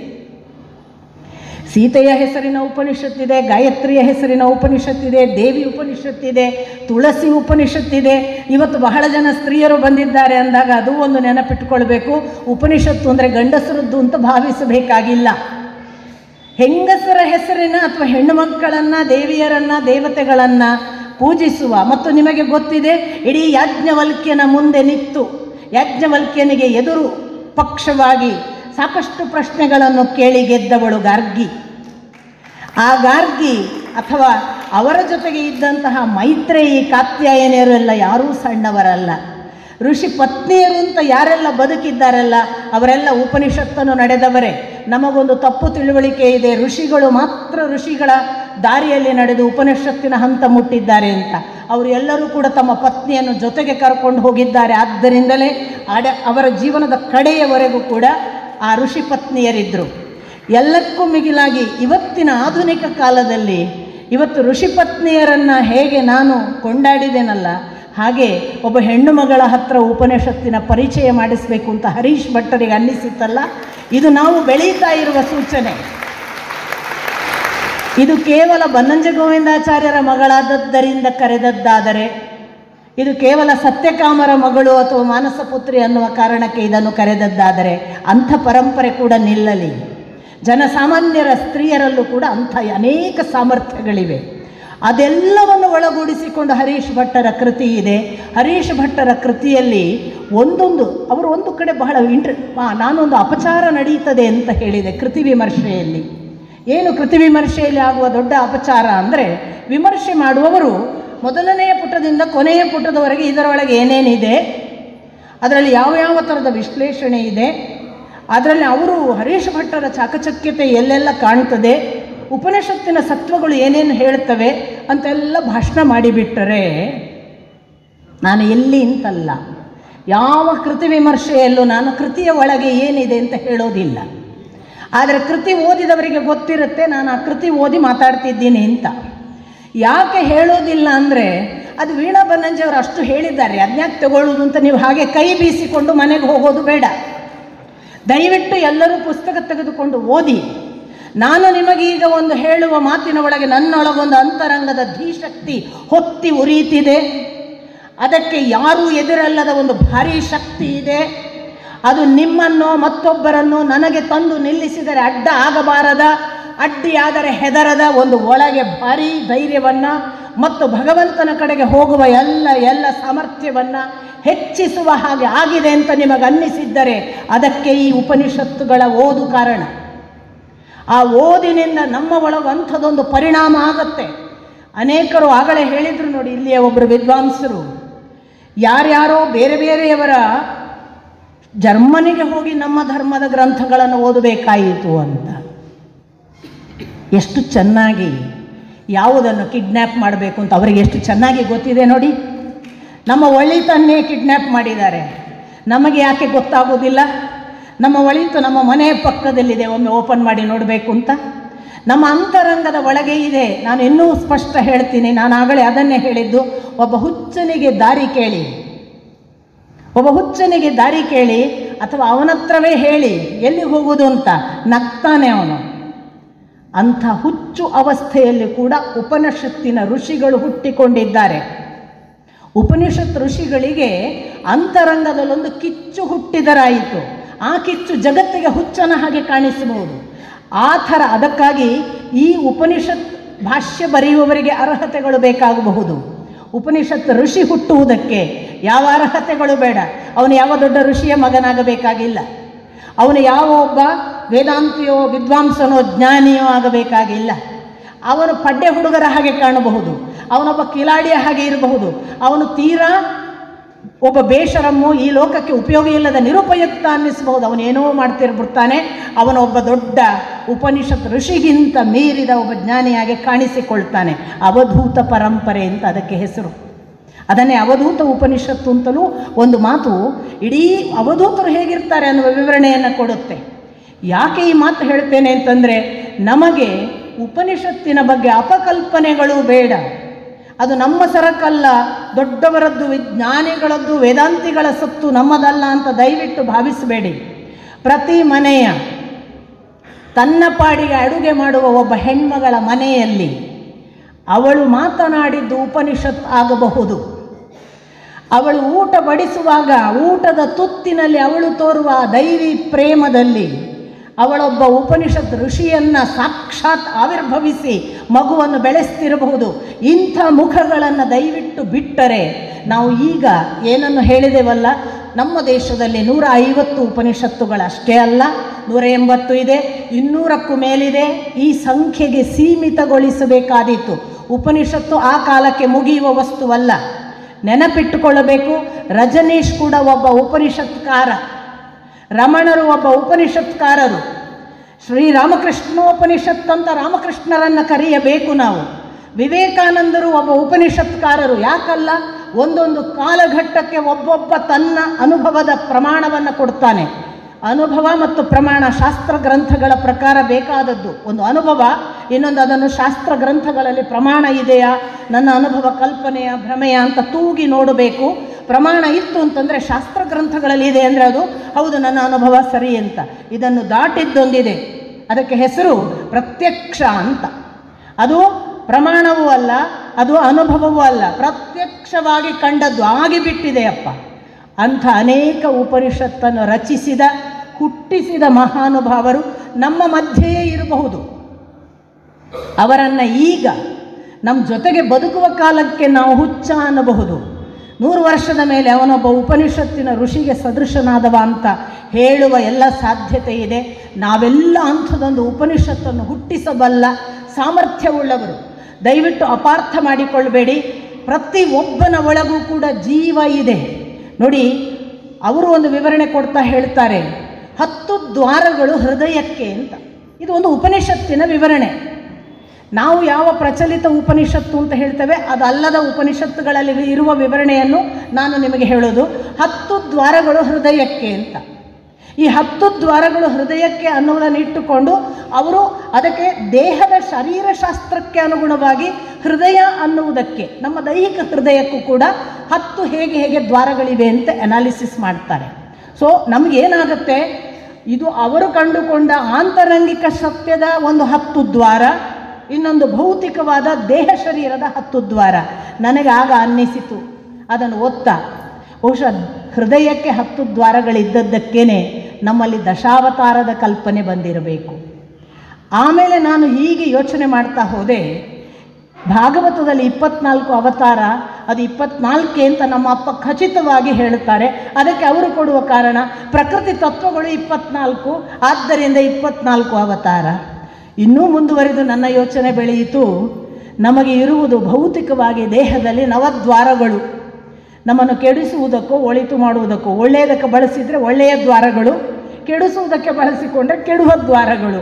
ಸೀತೆಯ ಹೆಸರಿನ ಉಪನಿಷತ್ತಿದೆ, ಗಾಯತ್ರಿಯ ಹೆಸರಿನ ಉಪನಿಷತ್ತಿದೆ, ದೇವಿ ಉಪನಿಷತ್ತಿದೆ, ತುಳಸಿ ಉಪನಿಷತ್ತಿದೆ. ಇವತ್ತು ಬಹಳ ಜನ ಸ್ತ್ರೀಯರು ಬಂದಿದ್ದಾರೆ ಅಂದಾಗ ಅದು ಒಂದು ನೆನಪಿಟ್ಟುಕೊಳ್ಬೇಕು, ಉಪನಿಷತ್ತು ಅಂದರೆ ಗಂಡಸರದ್ದು ಅಂತ ಭಾವಿಸಬೇಕಾಗಿಲ್ಲ. ಹೆಂಗಸರ ಹೆಸರಿನ ಅಥವಾ ಹೆಣ್ಣು ಮಕ್ಕಳನ್ನು, ದೇವಿಯರನ್ನು, ದೇವತೆಗಳನ್ನು ಪೂಜಿಸುವ, ಮತ್ತು ನಿಮಗೆ ಗೊತ್ತಿದೆ ಇಡೀ ಯಾಜ್ಞವಲ್ಕ್ಯನ ಮುಂದೆ ನಿಂತು ಯಾಜ್ಞವಲ್ಕ್ಯನಿಗೆ ಎದುರು ಪಕ್ಷವಾಗಿ ಸಾಕಷ್ಟು ಪ್ರಶ್ನೆಗಳನ್ನು ಕೇಳಿ ಗೆದ್ದವಳು ಗಾರ್ಗಿ. ಆ ಗಾರ್ಗಿ ಅಥವಾ ಅವರ ಜೊತೆಗೆ ಇದ್ದಂತಹ ಮೈತ್ರೇಯಿ, ಕಾತ್ಯಾಯನಿಯರು ಎಲ್ಲ ಯಾರೂ ಸಣ್ಣವರಲ್ಲ. ಋಷಿ ಪತ್ನಿಯರು ಅಂತ ಯಾರೆಲ್ಲ ಬದುಕಿದ್ದಾರಲ್ಲ ಅವರೆಲ್ಲ ಉಪನಿಷತ್ತನ್ನು ನಡೆದವರೇ. ನಮಗೊಂದು ತಪ್ಪು ತಿಳುವಳಿಕೆ ಇದೆ, ಋಷಿಗಳು ಮಾತ್ರ ಋಷಿಗಳ ದಾರಿಯಲ್ಲಿ ನಡೆದು ಉಪನಿಷತ್ತಿನ ಹಂತ ಮುಟ್ಟಿದ್ದಾರೆ ಅಂತ. ಅವರು ಎಲ್ಲರೂ ಕೂಡ ತಮ್ಮ ಪತ್ನಿಯನ್ನು ಜೊತೆಗೆ ಕರ್ಕೊಂಡು ಹೋಗಿದ್ದಾರೆ. ಆದ್ದರಿಂದಲೇ ಅವರ ಜೀವನದ ಕಡೆಯವರೆಗೂ ಕೂಡ ಆ ಋಷಿ ಪತ್ನಿಯರಿದ್ದರು. ಎಲ್ಲಕ್ಕೂ ಮಿಗಿಲಾಗಿ ಇವತ್ತಿನ ಆಧುನಿಕ ಕಾಲದಲ್ಲಿ ಇವತ್ತು ಋಷಿ ಪತ್ನಿಯರನ್ನು ಹೇಗೆ ನಾನು ಕೊಂಡಾಡಿದ್ದೇನಲ್ಲ, ಹಾಗೆ ಒಬ್ಬ ಹೆಣ್ಣು ಮಗಳ ಹತ್ರ ಉಪನಿಷತ್ತಿನ ಪರಿಚಯ ಮಾಡಿಸಬೇಕು ಅಂತ ಹರೀಶ್ ಭಟ್ಟರಿಗೆ ಅನ್ನಿಸಿತ್ತಲ್ಲ, ಇದು ನಾವು ಬೆಳೀತಾ ಇರುವ ಸೂಚನೆ. ಇದು ಕೇವಲ ಬನ್ನಂಜ ಗೋವಿಂದಾಚಾರ್ಯರ ಮಗಳಾದದ್ದರಿಂದ ಕರೆದದ್ದಾದರೆ, ಇದು ಕೇವಲ ಸತ್ಯಕಾಮರ ಮಗಳು ಅಥವಾ ಮಾನಸಪುತ್ರಿ ಅನ್ನುವ ಕಾರಣಕ್ಕೆ ಇದನ್ನು ಕರೆದದ್ದಾದರೆ ಅಂಥ ಪರಂಪರೆ ಕೂಡ ನಿಲ್ಲಲಿ. ಜನಸಾಮಾನ್ಯರ ಸ್ತ್ರೀಯರಲ್ಲೂ ಕೂಡ ಅಂಥ ಅನೇಕ ಸಾಮರ್ಥ್ಯಗಳಿವೆ. ಅದೆಲ್ಲವನ್ನು ಒಳಗೂಡಿಸಿಕೊಂಡು ಹರೀಶ್ ಭಟ್ಟರ ಕೃತಿ ಇದೆ. ಹರೀಶ್ ಭಟ್ಟರ ಕೃತಿಯಲ್ಲಿ ಅವರು ಒಂದು ಕಡೆ ಬಹಳ ನಾನೊಂದು ಅಪಚಾರ ನಡೆಯುತ್ತದೆ ಅಂತ ಹೇಳಿದೆ ಕೃತಿ ವಿಮರ್ಶೆಯಲ್ಲಿ. ಏನು ಕೃತಿ ವಿಮರ್ಶೆಯಲ್ಲಿ ಆಗುವ ದೊಡ್ಡ ಅಪಚಾರ ಅಂದರೆ, ವಿಮರ್ಶೆ ಮಾಡುವವರು ಮೊದಲನೆಯ ಪುಟದಿಂದ ಕೊನೆಯ ಪುಟದವರೆಗೆ ಇದರೊಳಗೆ ಏನೇನಿದೆ, ಅದರಲ್ಲಿ ಯಾವ ಯಾವ ಥರದ ವಿಶ್ಲೇಷಣೆ ಇದೆ, ಅದರಲ್ಲಿ ಅವರು ಹರೀಶ್ ಭಟ್ಟರ ಚಾಕಚಕ್ಯತೆ ಎಲ್ಲೆಲ್ಲ ಕಾಣ್ತದೆ, ಉಪನಿಷತ್ತಿನ ಸತ್ವಗಳು ಏನೇನು ಹೇಳ್ತವೆ ಅಂತೆಲ್ಲ ಭಾಷಣ ಮಾಡಿಬಿಟ್ಟರೆ, ನಾನು ಎಲ್ಲಿ ಅಂತಲ್ಲ, ಯಾವ ಕೃತಿ ವಿಮರ್ಶೆಯಲ್ಲೂ ನಾನು ಕೃತಿಯ ಒಳಗೆ ಏನಿದೆ ಅಂತ ಹೇಳೋದಿಲ್ಲ. ಆದರೆ ಕೃತಿ ಓದಿದವರಿಗೆ ಗೊತ್ತಿರುತ್ತೆ ನಾನು ಆ ಕೃತಿ ಓದಿ ಮಾತಾಡ್ತಿದ್ದೀನಿ ಅಂತ. ಯಾಕೆ ಹೇಳೋದಿಲ್ಲ ಅಂದರೆ, ಅದು ವೀಣಾ ಬನ್ನಂಜಿಯವರು ಅಷ್ಟು ಹೇಳಿದ್ದಾರೆ, ಅದನ್ಯಾಕೆ ತಗೊಳ್ಳೋದು ಅಂತ ನೀವು ಹಾಗೆ ಕೈ ಬೀಸಿಕೊಂಡು ಮನೆಗೆ ಹೋಗೋದು ಬೇಡ. ದಯವಿಟ್ಟು ಎಲ್ಲರೂ ಪುಸ್ತಕ ತೆಗೆದುಕೊಂಡು ಓದಿ. ನಾನು ನಿಮಗೀಗ ಒಂದು ಹೇಳುವ ಮಾತಿನ ಒಳಗೆ ನನ್ನೊಳಗೊಂದು ಅಂತರಂಗದ ಧೀಶಕ್ತಿ ಹೊತ್ತಿ ಉರಿಯುತ್ತಿದೆ. ಅದಕ್ಕೆ ಯಾರೂ ಎದುರಲ್ಲದ ಒಂದು ಭಾರೀ ಶಕ್ತಿ ಇದೆ. ಅದು ನಿಮ್ಮನ್ನು ಮತ್ತೊಬ್ಬರನ್ನು ನನಗೆ ತಂದು ನಿಲ್ಲಿಸಿದರೆ ಅಡ್ಡ ಆಗಬಾರದ, ಅಡ್ಡಿಯಾದರೆ ಹೆದರದ ಒಂದು ಒಳಗೆ ಭಾರೀ ಧೈರ್ಯವನ್ನು ಮತ್ತು ಭಗವಂತನ ಕಡೆಗೆ ಹೋಗುವ ಎಲ್ಲ ಸಾಮರ್ಥ್ಯವನ್ನು ಹೆಚ್ಚಿಸುವ ಹಾಗೆ ಆಗಿದೆ ಅಂತ ನಿಮಗನ್ನಿಸಿದ್ದರೆ ಅದಕ್ಕೆ ಈ ಉಪನಿಷತ್ತುಗಳ ಓದು ಕಾರಣ. ಆ ಓದಿನಿಂದ ನಮ್ಮ ಒಳಗಂಥದ್ದೊಂದು ಪರಿಣಾಮ ಆಗುತ್ತೆ. ಅನೇಕರು ಆಗಲೇ ಹೇಳಿದರು ನೋಡಿ, ಇಲ್ಲಿಯ ಒಬ್ಬರು ವಿದ್ವಾಂಸರು, ಯಾರ್ಯಾರೋ ಬೇರೆ ಬೇರೆಯವರ ಜರ್ಮನಿಗೆ ಹೋಗಿ ನಮ್ಮ ಧರ್ಮದ ಗ್ರಂಥಗಳನ್ನು ಓದಬೇಕಾಯಿತು ಅಂತ. ಎಷ್ಟು ಚೆನ್ನಾಗಿ ಯಾವುದನ್ನು ಕಿಡ್ನ್ಯಾಪ್ ಮಾಡಬೇಕು ಅಂತ ಅವರಿಗೆ ಎಷ್ಟು ಚೆನ್ನಾಗಿ ಗೊತ್ತಿದೆ ನೋಡಿ. ನಮ್ಮ ಒಳಿತನ್ನೇ ಕಿಡ್ನ್ಯಾಪ್ ಮಾಡಿದ್ದಾರೆ, ನಮಗೆ ಯಾಕೆ ಗೊತ್ತಾಗೋದಿಲ್ಲ? ನಮ್ಮ ಒಳಿತು ನಮ್ಮ ಮನೆಯ ಪಕ್ಕದಲ್ಲಿದೆ, ಒಮ್ಮೆ ಓಪನ್ ಮಾಡಿ ನೋಡಬೇಕು ಅಂತ. ನಮ್ಮ ಅಂತರಂಗದ ಒಳಗೆ ಇದೆ. ನಾನು ಇನ್ನೂ ಸ್ಪಷ್ಟ ಹೇಳ್ತೀನಿ, ನಾನು ಆಗಲೇ ಅದನ್ನೇ ಹೇಳಿದ್ದು. ಒಬ್ಬ ಹುಚ್ಚನಿಗೆ ದಾರಿ ಕೇಳಿ ಅಥವಾ ಅವನತ್ರವೇ ಹೇಳಿ ಎಲ್ಲಿ ಹೋಗುವುದು ಅಂತ ನಗ್ತಾನೆ ಅವನು. ಅಂಥ ಹುಚ್ಚು ಅವಸ್ಥೆಯಲ್ಲಿ ಕೂಡ ಉಪನಿಷತ್ತಿನ ಋಷಿಗಳು ಹುಟ್ಟಿಕೊಂಡಿದ್ದಾರೆ. ಉಪನಿಷತ್ ಋಷಿಗಳಿಗೆ ಅಂತರಂಗದಲ್ಲೊಂದು ಕಿಚ್ಚು ಹುಟ್ಟಿದರಾಯಿತು. ಆ ಕಿಚ್ಚು ಜಗತ್ತಿಗೆ ಹುಚ್ಚನ ಹಾಗೆ ಕಾಣಿಸಬಹುದು. ಆ ಥರ ಅದಕ್ಕಾಗಿ ಈ ಉಪನಿಷತ್ ಭಾಷ್ಯ ಬರೆಯುವವರಿಗೆ ಅರ್ಹತೆಗಳು ಬೇಕಾಗಬಹುದು. ಉಪನಿಷತ್ ಋಷಿ ಹುಟ್ಟುವುದಕ್ಕೆ ಯಾವ ಅರ್ಹತೆಗಳು ಬೇಡ. ಅವನು ಯಾವ ದೊಡ್ಡ ಋಷಿಯ ಮಗನಾಗಬೇಕಾಗಿಲ್ಲ. ಅವನು ಯಾವ ಒಬ್ಬ ವೇದಾಂತಿಯೋ ವಿದ್ವಾಂಸನೋ ಜ್ಞಾನಿಯೋ ಆಗಬೇಕಾಗಿಲ್ಲ. ಅವನು ಪಡ್ಡೆ ಹುಡುಗರ ಹಾಗೆ ಕಾಣಬಹುದು, ಅವನೊಬ್ಬ ಕಿಲಾಡಿಯ ಹಾಗೆ ಇರಬಹುದು, ಅವನು ತೀರಾ ಒಬ್ಬ ಬೇಷರಮ್ಮು, ಈ ಲೋಕಕ್ಕೆ ಉಪಯೋಗ ಇಲ್ಲದ ನಿರುಪಯುಕ್ತ ಅನ್ನಿಸಬಹುದು. ಅವನೇನೋ ಮಾಡ್ತಿರ್ಬಿಡ್ತಾನೆ. ಅವನೊಬ್ಬ ದೊಡ್ಡ ಉಪನಿಷತ್ ಋಷಿಗಿಂತ ಮೀರಿದ ಒಬ್ಬ ಜ್ಞಾನಿಯಾಗಿ ಕಾಣಿಸಿಕೊಳ್ತಾನೆ. ಅವಧೂತ ಪರಂಪರೆ ಅಂತ ಅದಕ್ಕೆ ಹೆಸರು. ಅದನ್ನೇ ಅವಧೂತ ಉಪನಿಷತ್ತು ಅಂತಲೂ ಒಂದು ಮಾತು ಇಡೀ ಅವಧೂತರು ಹೇಗಿರ್ತಾರೆ ಅನ್ನುವ ವಿವರಣೆಯನ್ನು ಕೊಡುತ್ತೆ. ಯಾಕೆ ಈ ಮಾತು ಹೇಳ್ತೇನೆ ಅಂತಂದರೆ, ನಮಗೆ ಉಪನಿಷತ್ತಿನ ಬಗ್ಗೆ ಅಪಕಲ್ಪನೆಗಳು ಬೇಡ. ಅದು ನಮ್ಮ ಸರಕಲ್ಲ, ದೊಡ್ಡವರದ್ದು, ವಿಜ್ಞಾನಿಗಳದ್ದು, ವೇದಾಂತಿಗಳ ಸತ್ತು ನಮ್ಮದಲ್ಲ ಅಂತ ದಯವಿಟ್ಟು ಭಾವಿಸಬೇಡಿ. ಪ್ರತಿ ಮನೆಯ ತನ್ನ ಪಾಡಿಗೆ ಅಡುಗೆ ಮಾಡುವ ಒಬ್ಬ ಹೆಣ್ಮಗಳ ಮನೆಯಲ್ಲಿ ಅವಳು ಮಾತನಾಡಿದ್ದು ಉಪನಿಷತ್ ಆಗಬಹುದು. ಅವಳು ಊಟ ಬಡಿಸುವಾಗ ಊಟದ ತುತ್ತಿನಲ್ಲಿ ಅವಳು ತೋರುವ ದೈವಿ ಪ್ರೇಮದಲ್ಲಿ ಅವಳೊಬ್ಬ ಉಪನಿಷತ್ ಋಷಿಯನ್ನು ಸಾಕ್ಷಾತ್ ಆವಿರ್ಭವಿಸಿ ಮಗುವನ್ನು ಬೆಳೆಸ್ತಿರಬಹುದು. ಇಂಥ ಮುಖಗಳನ್ನು ದಯವಿಟ್ಟು ಬಿಟ್ಟರೆ ನಾವು ಈಗ ಏನನ್ನು ಹೇಳಿದೆವಲ್ಲ, ನಮ್ಮ ದೇಶದಲ್ಲಿ 150 ಉಪನಿಷತ್ತುಗಳಷ್ಟೇ ಅಲ್ಲ, 180 ಇದೆ, 200ಕ್ಕೂ ಮೇಲಿದೆ. ಈ ಸಂಖ್ಯೆಗೆ ಸೀಮಿತಗೊಳಿಸಬೇಕಾದೀತು. ಉಪನಿಷತ್ತು ಆ ಕಾಲಕ್ಕೆ ಮುಗಿಯುವ ವಸ್ತುವಲ್ಲ, ನೆನಪಿಟ್ಟುಕೊಳ್ಳಬೇಕು. ರಜನೀಶ್ ಕೂಡ ಒಬ್ಬ ಉಪನಿಷತ್ಕಾರ, ರಮಣರು ಒಬ್ಬ ಉಪನಿಷತ್ಕಾರರು, ಶ್ರೀರಾಮಕೃಷ್ಣೋಪನಿಷತ್ ಅಂತ ರಾಮಕೃಷ್ಣರನ್ನು ಕರೆಯಬೇಕು ನಾವು. ವಿವೇಕಾನಂದರು ಒಬ್ಬ ಉಪನಿಷತ್ಕಾರರು. ಯಾಕಲ್ಲ, ಒಂದೊಂದು ಕಾಲಘಟ್ಟಕ್ಕೆ ಒಬ್ಬೊಬ್ಬ ತನ್ನ ಅನುಭವದ ಪ್ರಮಾಣವನ್ನು ಕೊಡ್ತಾನೆ. ಅನುಭವ ಮತ್ತು ಪ್ರಮಾಣ ಶಾಸ್ತ್ರ ಗ್ರಂಥಗಳ ಪ್ರಕಾರ ಬೇಕಾದದ್ದು. ಒಂದು ಅನುಭವ, ಇನ್ನೊಂದು ಅದನ್ನು ಶಾಸ್ತ್ರ ಗ್ರಂಥಗಳಲ್ಲಿ ಪ್ರಮಾಣ ಇದೆಯಾ, ನನ್ನ ಅನುಭವ ಕಲ್ಪನೆಯ ಭ್ರಮೆಯ ಅಂತ ತೂಗಿ ನೋಡಬೇಕು. ಪ್ರಮಾಣ ಇತ್ತು ಅಂತಂದರೆ ಶಾಸ್ತ್ರ ಗ್ರಂಥಗಳಲ್ಲಿ ಇದೆ ಅಂದರೆ ಅದು ಹೌದು, ನನ್ನ ಅನುಭವ ಸರಿ ಅಂತ. ಇದನ್ನು ದಾಟಿದ್ದೊಂದಿದೆ, ಅದಕ್ಕೆ ಹೆಸರು ಪ್ರತ್ಯಕ್ಷ ಅಂತ. ಅದು ಪ್ರಮಾಣವೂ ಅಲ್ಲ, ಅದು ಅನುಭವವೂ ಅಲ್ಲ, ಪ್ರತ್ಯಕ್ಷವಾಗಿ ಕಂಡದ್ದು ಆಗಿಬಿಟ್ಟಿದೆಯಪ್ಪ. ಅಂಥ ಅನೇಕ ಉಪನಿಷತ್ತನ್ನು ರಚಿಸಿದ, ಹುಟ್ಟಿಸಿದ ಮಹಾನುಭಾವರು ನಮ್ಮ ಮಧ್ಯೆಯೇ ಇರಬಹುದು. ಅವರನ್ನು ಈಗ ನಮ್ಮ ಜೊತೆಗೆ ಬದುಕುವ ಕಾಲಕ್ಕೆ ನಾವು ಹುಚ್ಚ ಅನ್ನಬಹುದು. 100 ವರ್ಷದ ಮೇಲೆ ಅವನೊಬ್ಬ ಉಪನಿಷತ್ತಿನ ಋಷಿಗೆ ಸದೃಶನಾದವ ಅಂತ ಹೇಳುವ ಎಲ್ಲ ಸಾಧ್ಯತೆ ಇದೆ. ನಾವೆಲ್ಲ ಅಂಥದ್ದೊಂದು ಉಪನಿಷತ್ತನ್ನು ಹುಟ್ಟಿಸಬಲ್ಲ ಸಾಮರ್ಥ್ಯವುಳ್ಳವರು. ದಯವಿಟ್ಟು ಅಪಾರ್ಥ ಮಾಡಿಕೊಳ್ಳಬೇಡಿ. ಪ್ರತಿಯೊಬ್ಬನ ಒಳಗೂ ಕೂಡ ಜೀವ ಇದೆ. ನೋಡಿ, ಅವರು ಒಂದು ವಿವರಣೆ ಕೊಡ್ತಾ ಹೇಳ್ತಾರೆ, 10 ದ್ವಾರಗಳು ಹೃದಯಕ್ಕೆ ಅಂತ. ಇದು ಒಂದು ಉಪನಿಷತ್ತಿನ ವಿವರಣೆ. ನಾವು ಯಾವ ಪ್ರಚಲಿತ ಉಪನಿಷತ್ತು ಅಂತ ಹೇಳ್ತೇವೆ ಅದಲ್ಲದ ಉಪನಿಷತ್ತುಗಳಲ್ಲಿ ಇರುವ ವಿವರಣೆಯನ್ನು ನಾನು ನಿಮಗೆ ಹೇಳೋದು. 10 ದ್ವಾರಗಳು ಹೃದಯಕ್ಕೆ ಅಂತ. ಈ 10 ದ್ವಾರಗಳು ಹೃದಯಕ್ಕೆ ಅನ್ನೋದನ್ನು ಇಟ್ಟುಕೊಂಡು ಅವರು ಅದಕ್ಕೆ ದೇಹದ ಶರೀರಶಾಸ್ತ್ರಕ್ಕೆ ಅನುಗುಣವಾಗಿ ಹೃದಯ ಅನ್ನುವುದಕ್ಕೆ, ನಮ್ಮ ದೈಹಿಕ ಹೃದಯಕ್ಕೂ ಕೂಡ 10 ಹೇಗೆ ದ್ವಾರಗಳಿವೆ ಅಂತ ಅನಾಲಿಸಿಸ್ ಮಾಡ್ತಾರೆ. ಸೊ ನಮಗೇನಾಗುತ್ತೆ, ಇದು ಅವರು ಕಂಡುಕೊಂಡ ಆಂತರಂಗಿಕ ಸತ್ಯದ ಒಂದು 10 ದ್ವಾರ, ಇನ್ನೊಂದು ಭೌತಿಕವಾದ ದೇಹ ಶರೀರದ 10 ದ್ವಾರ. ನನಗೆ ಆಗ ಅನ್ನಿಸಿತು ಅದನ್ನು ಓದ್ತಾ, ಬಹುಶಃ ಹೃದಯಕ್ಕೆ 10 ದ್ವಾರಗಳಿದ್ದದ್ದಕ್ಕೇನೆ ನಮ್ಮಲ್ಲಿ ದಶಾವತಾರದ ಕಲ್ಪನೆ ಬಂದಿರಬೇಕು. ಆಮೇಲೆ ನಾನು ಹೀಗೆ ಯೋಚನೆ ಮಾಡ್ತಾ ಹೋದೆ, ಭಾಗವತದಲ್ಲಿ 24 ಅವತಾರ, ಅದು 24 ಅಂತ ನಮ್ಮ ಅಪ್ಪ ಖಚಿತವಾಗಿ ಹೇಳುತ್ತಾರೆ. ಅದಕ್ಕೆ ಅವರು ಕೊಡುವ ಕಾರಣ ಪ್ರಕೃತಿ ತತ್ವಗಳು 24, ಆದ್ದರಿಂದ 24 ಅವತಾರ. ಇನ್ನೂ ಮುಂದುವರಿದು ನನ್ನ ಯೋಚನೆ ಬೆಳೆಯಿತು. ನಮಗೆ ಇರುವುದು ಭೌತಿಕವಾಗಿ ದೇಹದಲ್ಲಿ 9 ದ್ವಾರಗಳು. ನಮ್ಮನ್ನು ಕೆಡಿಸುವುದಕ್ಕೋ ಒಳಿತು ಮಾಡುವುದಕ್ಕೋ, ಒಳ್ಳೆಯದಕ್ಕೆ ಬಳಸಿದರೆ ಒಳ್ಳೆಯ ದ್ವಾರಗಳು, ಕೆಡಿಸುವುದಕ್ಕೆ ಬಳಸಿಕೊಂಡ್ರೆ ಕೆಡುವ ದ್ವಾರಗಳು.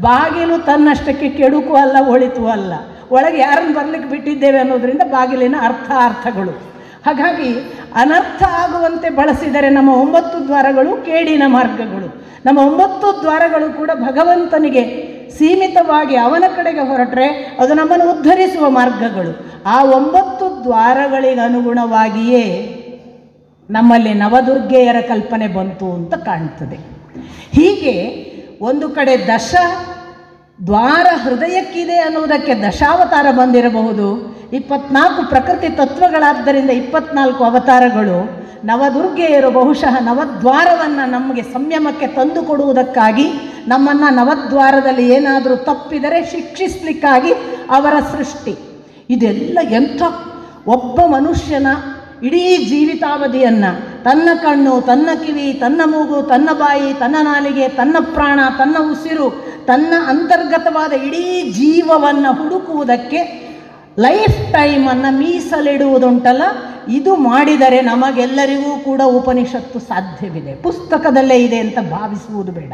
ಬಾಗಿಲು ತನ್ನಷ್ಟಕ್ಕೆ ಕೆಡುಕು ಅಲ್ಲ, ಒಳಿತು ಅಲ್ಲ. ಒಳಗೆ ಯಾರನ್ನು ಬರಲಿಕ್ಕೆ ಬಿಟ್ಟಿದ್ದೇವೆ ಅನ್ನೋದರಿಂದ ಬಾಗಿಲಿನ ಅರ್ಥಗಳು. ಹಾಗಾಗಿ ಅನರ್ಥ ಆಗುವಂತೆ ಬಳಸಿದರೆ ನಮ್ಮ 9 ದ್ವಾರಗಳು ಕೇಡಿನ ಮಾರ್ಗಗಳು. ನಮ್ಮ 9 ದ್ವಾರಗಳು ಕೂಡ ಭಗವಂತನಿಗೆ ಸೀಮಿತವಾಗಿ ಅವನ ಕಡೆಗೆ ಹೊರಟ್ರೆ ಅದು ನಮ್ಮನ್ನು ಉದ್ಧರಿಸುವ ಮಾರ್ಗಗಳು. ಆ 9 ದ್ವಾರಗಳಿಗೆ ಅನುಗುಣವಾಗಿಯೇ ನಮ್ಮಲ್ಲಿ ನವದುರ್ಗೆಯರ ಕಲ್ಪನೆ ಬಂತು ಅಂತ ಕಾಣ್ತದೆ. ಹೀಗೆ ಒಂದು ಕಡೆ 10 ದ್ವಾರ ಹೃದಯಕ್ಕಿದೆ ಅನ್ನುವುದಕ್ಕೆ ದಶಾವತಾರ ಬಂದಿರಬಹುದು. 24 ಪ್ರಕೃತಿ ತತ್ವಗಳಾದ್ದರಿಂದ 24 ಅವತಾರಗಳು. ನವದುರ್ಗೆಯರು ಬಹುಶಃ ನವದ್ವಾರವನ್ನು ನಮಗೆ ಸಂಯಮಕ್ಕೆ ತಂದು ಕೊಡುವುದಕ್ಕಾಗಿ, ನಮ್ಮನ್ನು ನವದ್ವಾರದಲ್ಲಿ ಏನಾದರೂ ತಪ್ಪಿದರೆ ಶಿಕ್ಷಿಸಲಿಕ್ಕಾಗಿ ಅವರ ಸೃಷ್ಟಿ. ಇದೆಲ್ಲ ಎಂಥ ಒಬ್ಬ ಮನುಷ್ಯನ ಇಡೀ ಜೀವಿತಾವಧಿಯನ್ನು ತನ್ನ ಕಣ್ಣು, ತನ್ನ ಕಿವಿ, ತನ್ನ ಮೂಗು, ತನ್ನ ಬಾಯಿ, ತನ್ನ ನಾಲಿಗೆ, ತನ್ನ ಪ್ರಾಣ, ತನ್ನ ಉಸಿರು, ತನ್ನ ಅಂತರ್ಗತವಾದ ಇಡೀ ಜೀವವನ್ನು ಹುಡುಕುವುದಕ್ಕೆ ಲೈಫ್ ಟೈಮನ್ನು ಮೀಸಲಿಡುವುದುಂಟಲ್ಲ, ಇದು ಮಾಡಿದರೆ ನಮಗೆಲ್ಲರಿಗೂ ಕೂಡ ಉಪನಿಷತ್ತು ಸಾಧ್ಯವಿದೆ. ಪುಸ್ತಕದಲ್ಲೇ ಇದೆ ಅಂತ ಭಾವಿಸುವುದು ಬೇಡ.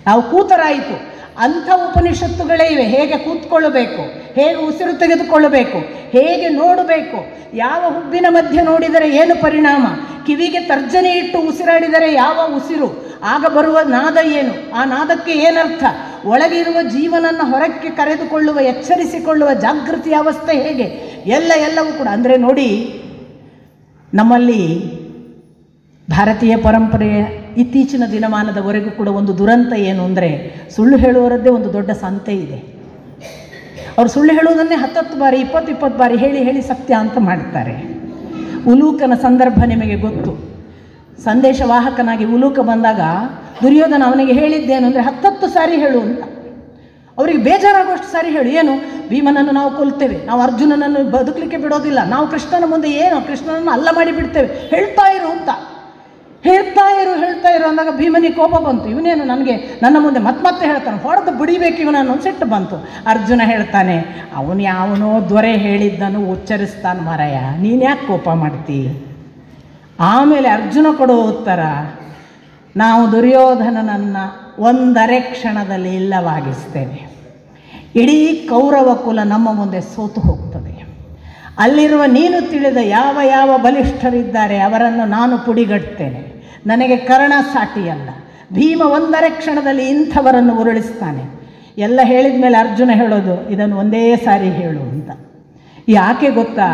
ನಾವು ಕೂತರಾಯಿತು, ಅಂಥ ಉಪನಿಷತ್ತುಗಳೇ ಇವೆ. ಹೇಗೆ ಕೂತ್ಕೊಳ್ಳಬೇಕು, ಹೇಗೆ ಉಸಿರು ತೆಗೆದುಕೊಳ್ಳಬೇಕು, ಹೇಗೆ ನೋಡಬೇಕು, ಯಾವ ಹುಬ್ಬಿನ ಮಧ್ಯೆ ನೋಡಿದರೆ ಏನು ಪರಿಣಾಮ, ಕಿವಿಗೆ ತರ್ಜನಿ ಇಟ್ಟು ಉಸಿರಾಡಿದರೆ ಯಾವ ಉಸಿರು, ಆಗ ಬರುವ ನಾದ ಏನು, ಆ ನಾದಕ್ಕೆ ಏನರ್ಥ, ಒಳಗಿರುವ ಜೀವನನ್ನು ಹೊರಕ್ಕೆ ಕರೆದುಕೊಳ್ಳುವ, ಎಚ್ಚರಿಸಿಕೊಳ್ಳುವ ಜಾಗೃತಿ ಅವಸ್ಥೆ ಹೇಗೆ, ಎಲ್ಲವೂ ಕೂಡ. ಅಂದರೆ ನೋಡಿ, ನಮ್ಮಲ್ಲಿ ಭಾರತೀಯ ಪರಂಪರೆಯ ಇತ್ತೀಚಿನ ದಿನಮಾನದವರೆಗೂ ಕೂಡ ಒಂದು ದುರಂತ ಏನು ಅಂದರೆ, ಸುಳ್ಳು ಹೇಳುವವರದ್ದೇ ಒಂದು ದೊಡ್ಡ ಸಂತೆ ಇದೆ. ಅವರು ಸುಳ್ಳು ಹೇಳುವುದನ್ನೇ 10 ಬಾರಿ 20 ಬಾರಿ ಹೇಳಿ ಸತ್ಯ ಅಂತ ಮಾಡ್ತಾರೆ. ಉಲೂಕನ ಸಂದರ್ಭ ನಿಮಗೆ ಗೊತ್ತು. ಸಂದೇಶವಾಹಕನಾಗಿ ಉಲೂಕ ಬಂದಾಗ ದುರ್ಯೋಧನ ಅವನಿಗೆ ಹೇಳಿದ್ದೇನು ಅಂದರೆ 10 ಸಾರಿ ಹೇಳು ಅಂತ. ಅವರಿಗೆ ಬೇಜಾರಾಗುವಷ್ಟು ಸಾರಿ ಹೇಳು. ಏನು, ಭೀಮನನ್ನು ನಾವು ಕೊಲ್ತೇವೆ, ನಾವು ಅರ್ಜುನನನ್ನು ಬದುಕಲಿಕ್ಕೆ ಬಿಡೋದಿಲ್ಲ, ನಾವು ಕೃಷ್ಣನ ಮುಂದೆ ಏನು ಕೃಷ್ಣನನ್ನು ಅಲ್ಲ ಮಾಡಿ ಬಿಡ್ತೇವೆ, ಹೇಳ್ತಾ ಇರು ಅಂತ. ಹೇಳ್ತಾ ಇರು ಅಂದಾಗ ಭೀಮನಿಗೆ ಕೋಪ ಬಂತು. ಇವನೇನು ನನಗೆ ನನ್ನ ಮುಂದೆ ಮತ್ತೆ ಹೇಳ್ತಾನೆ, ಹೊಡೆದು ಬಿಡಿಬೇಕು ಇವನನ್ನು ಸಿಟ್ಟು ಬಂತು. ಅರ್ಜುನ ಹೇಳ್ತಾನೆ, ಅವನು ಯಾವನೋ ದೊರೆ ಹೇಳಿದ್ದನ್ನು ಉಚ್ಚರಿಸ್ತಾನೆ ಮಾರಾಯ, ನೀನು ಯಾಕೆ ಕೋಪ ಮಾಡ್ತಿ? ಆಮೇಲೆ ಅರ್ಜುನ ಕೊಡೋ ಉತ್ತರ, ನಾವು ದುರ್ಯೋಧನನನ್ನು ಒಂದರೆ ಕ್ಷಣದಲ್ಲಿ ಇಲ್ಲವಾಗಿಸ್ತೇವೆ. ಇಡೀ ಕೌರವ ಕುಲ ನಮ್ಮ ಮುಂದೆ ಸೋತು ಹೋಗ್ತದೆ. ಅಲ್ಲಿರುವ ನೀನು ತಿಳಿದ ಯಾವ ಬಲಿಷ್ಠರಿದ್ದಾರೆ ಅವರನ್ನು ನಾನು ಪುಡಿಗಟ್ತೇನೆ. ನನಗೆ ಕರ್ಣ ಸಾಟಿಯಲ್ಲ. ಭೀಮ ಒಂದರೆ ಕ್ಷಣದಲ್ಲಿ ಇಂಥವರನ್ನು ಉರುಳಿಸ್ತಾನೆ. ಎಲ್ಲ ಹೇಳಿದ ಮೇಲೆ ಅರ್ಜುನ ಹೇಳೋದು, ಇದನ್ನು ಒಂದೇ ಸಾರಿ ಹೇಳು ಅಂತ. ಯಾಕೆ ಗೊತ್ತಾ?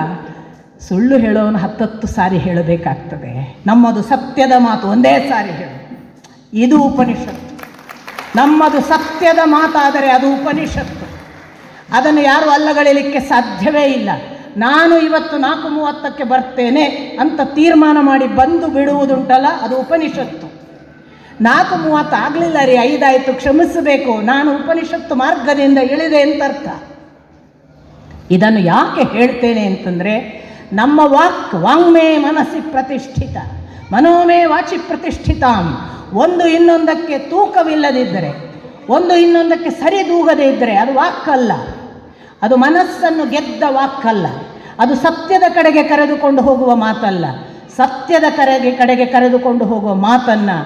ಸುಳ್ಳು ಹೇಳೋನು 10 ಸಾರಿ ಹೇಳಬೇಕಾಗ್ತದೆ. ನಮ್ಮದು ಸತ್ಯದ ಮಾತು ಒಂದೇ ಸಾರಿ ಹೇಳು. ಇದು ಉಪನಿಷತ್ತು. ನಮ್ಮದು ಸತ್ಯದ ಮಾತಾದರೆ ಅದು ಉಪನಿಷತ್ತು. ಅದನ್ನು ಯಾರು ಅಲ್ಲಗಳೆಯಲಿಕ್ಕೆ ಸಾಧ್ಯವೇ ಇಲ್ಲ. ನಾನು ಇವತ್ತು 4:30ಕ್ಕೆ ಬರ್ತೇನೆ ಅಂತ ತೀರ್ಮಾನ ಮಾಡಿ ಬಂದು ಬಿಡುವುದುಂಟಲ್ಲ, ಅದು ಉಪನಿಷತ್ತು. 4:30 ಆಗಲಿಲ್ಲ ರೀ, 5 ಆಯಿತು, ಕ್ಷಮಿಸಬೇಕು, ನಾನು ಉಪನಿಷತ್ತು ಮಾರ್ಗದಿಂದ ಇಳಿದೆ ಅಂತ ಅರ್ಥ. ಇದನ್ನು ಯಾಕೆ ಹೇಳ್ತೇನೆ ಅಂತಂದರೆ, ನಮ್ಮ ವಾಂಗ್ಮೇ ಮನಸ್ಸಿ ಪ್ರತಿಷ್ಠಿತ, ಮನೋಮೇ ವಾಚಿ ಪ್ರತಿಷ್ಠಿತಾಂ, ಒಂದು ಇನ್ನೊಂದಕ್ಕೆ ತೂಕವಿಲ್ಲದಿದ್ದರೆ, ಒಂದು ಇನ್ನೊಂದಕ್ಕೆ ಸರಿದೂಗದೇ ಇದ್ದರೆ ಅದು ವಾಕ್ಕಲ್ಲ, ಅದು ಮನಸ್ಸನ್ನು ಗೆದ್ದ ವಾಕ್ಕಲ್ಲ, ಅದು ಸತ್ಯದ ಕಡೆಗೆ ಕರೆದುಕೊಂಡು ಹೋಗುವ ಮಾತಲ್ಲ. ಸತ್ಯದ ಕಡೆಗೆ ಕರೆದುಕೊಂಡು ಹೋಗುವ ಮಾತನ್ನು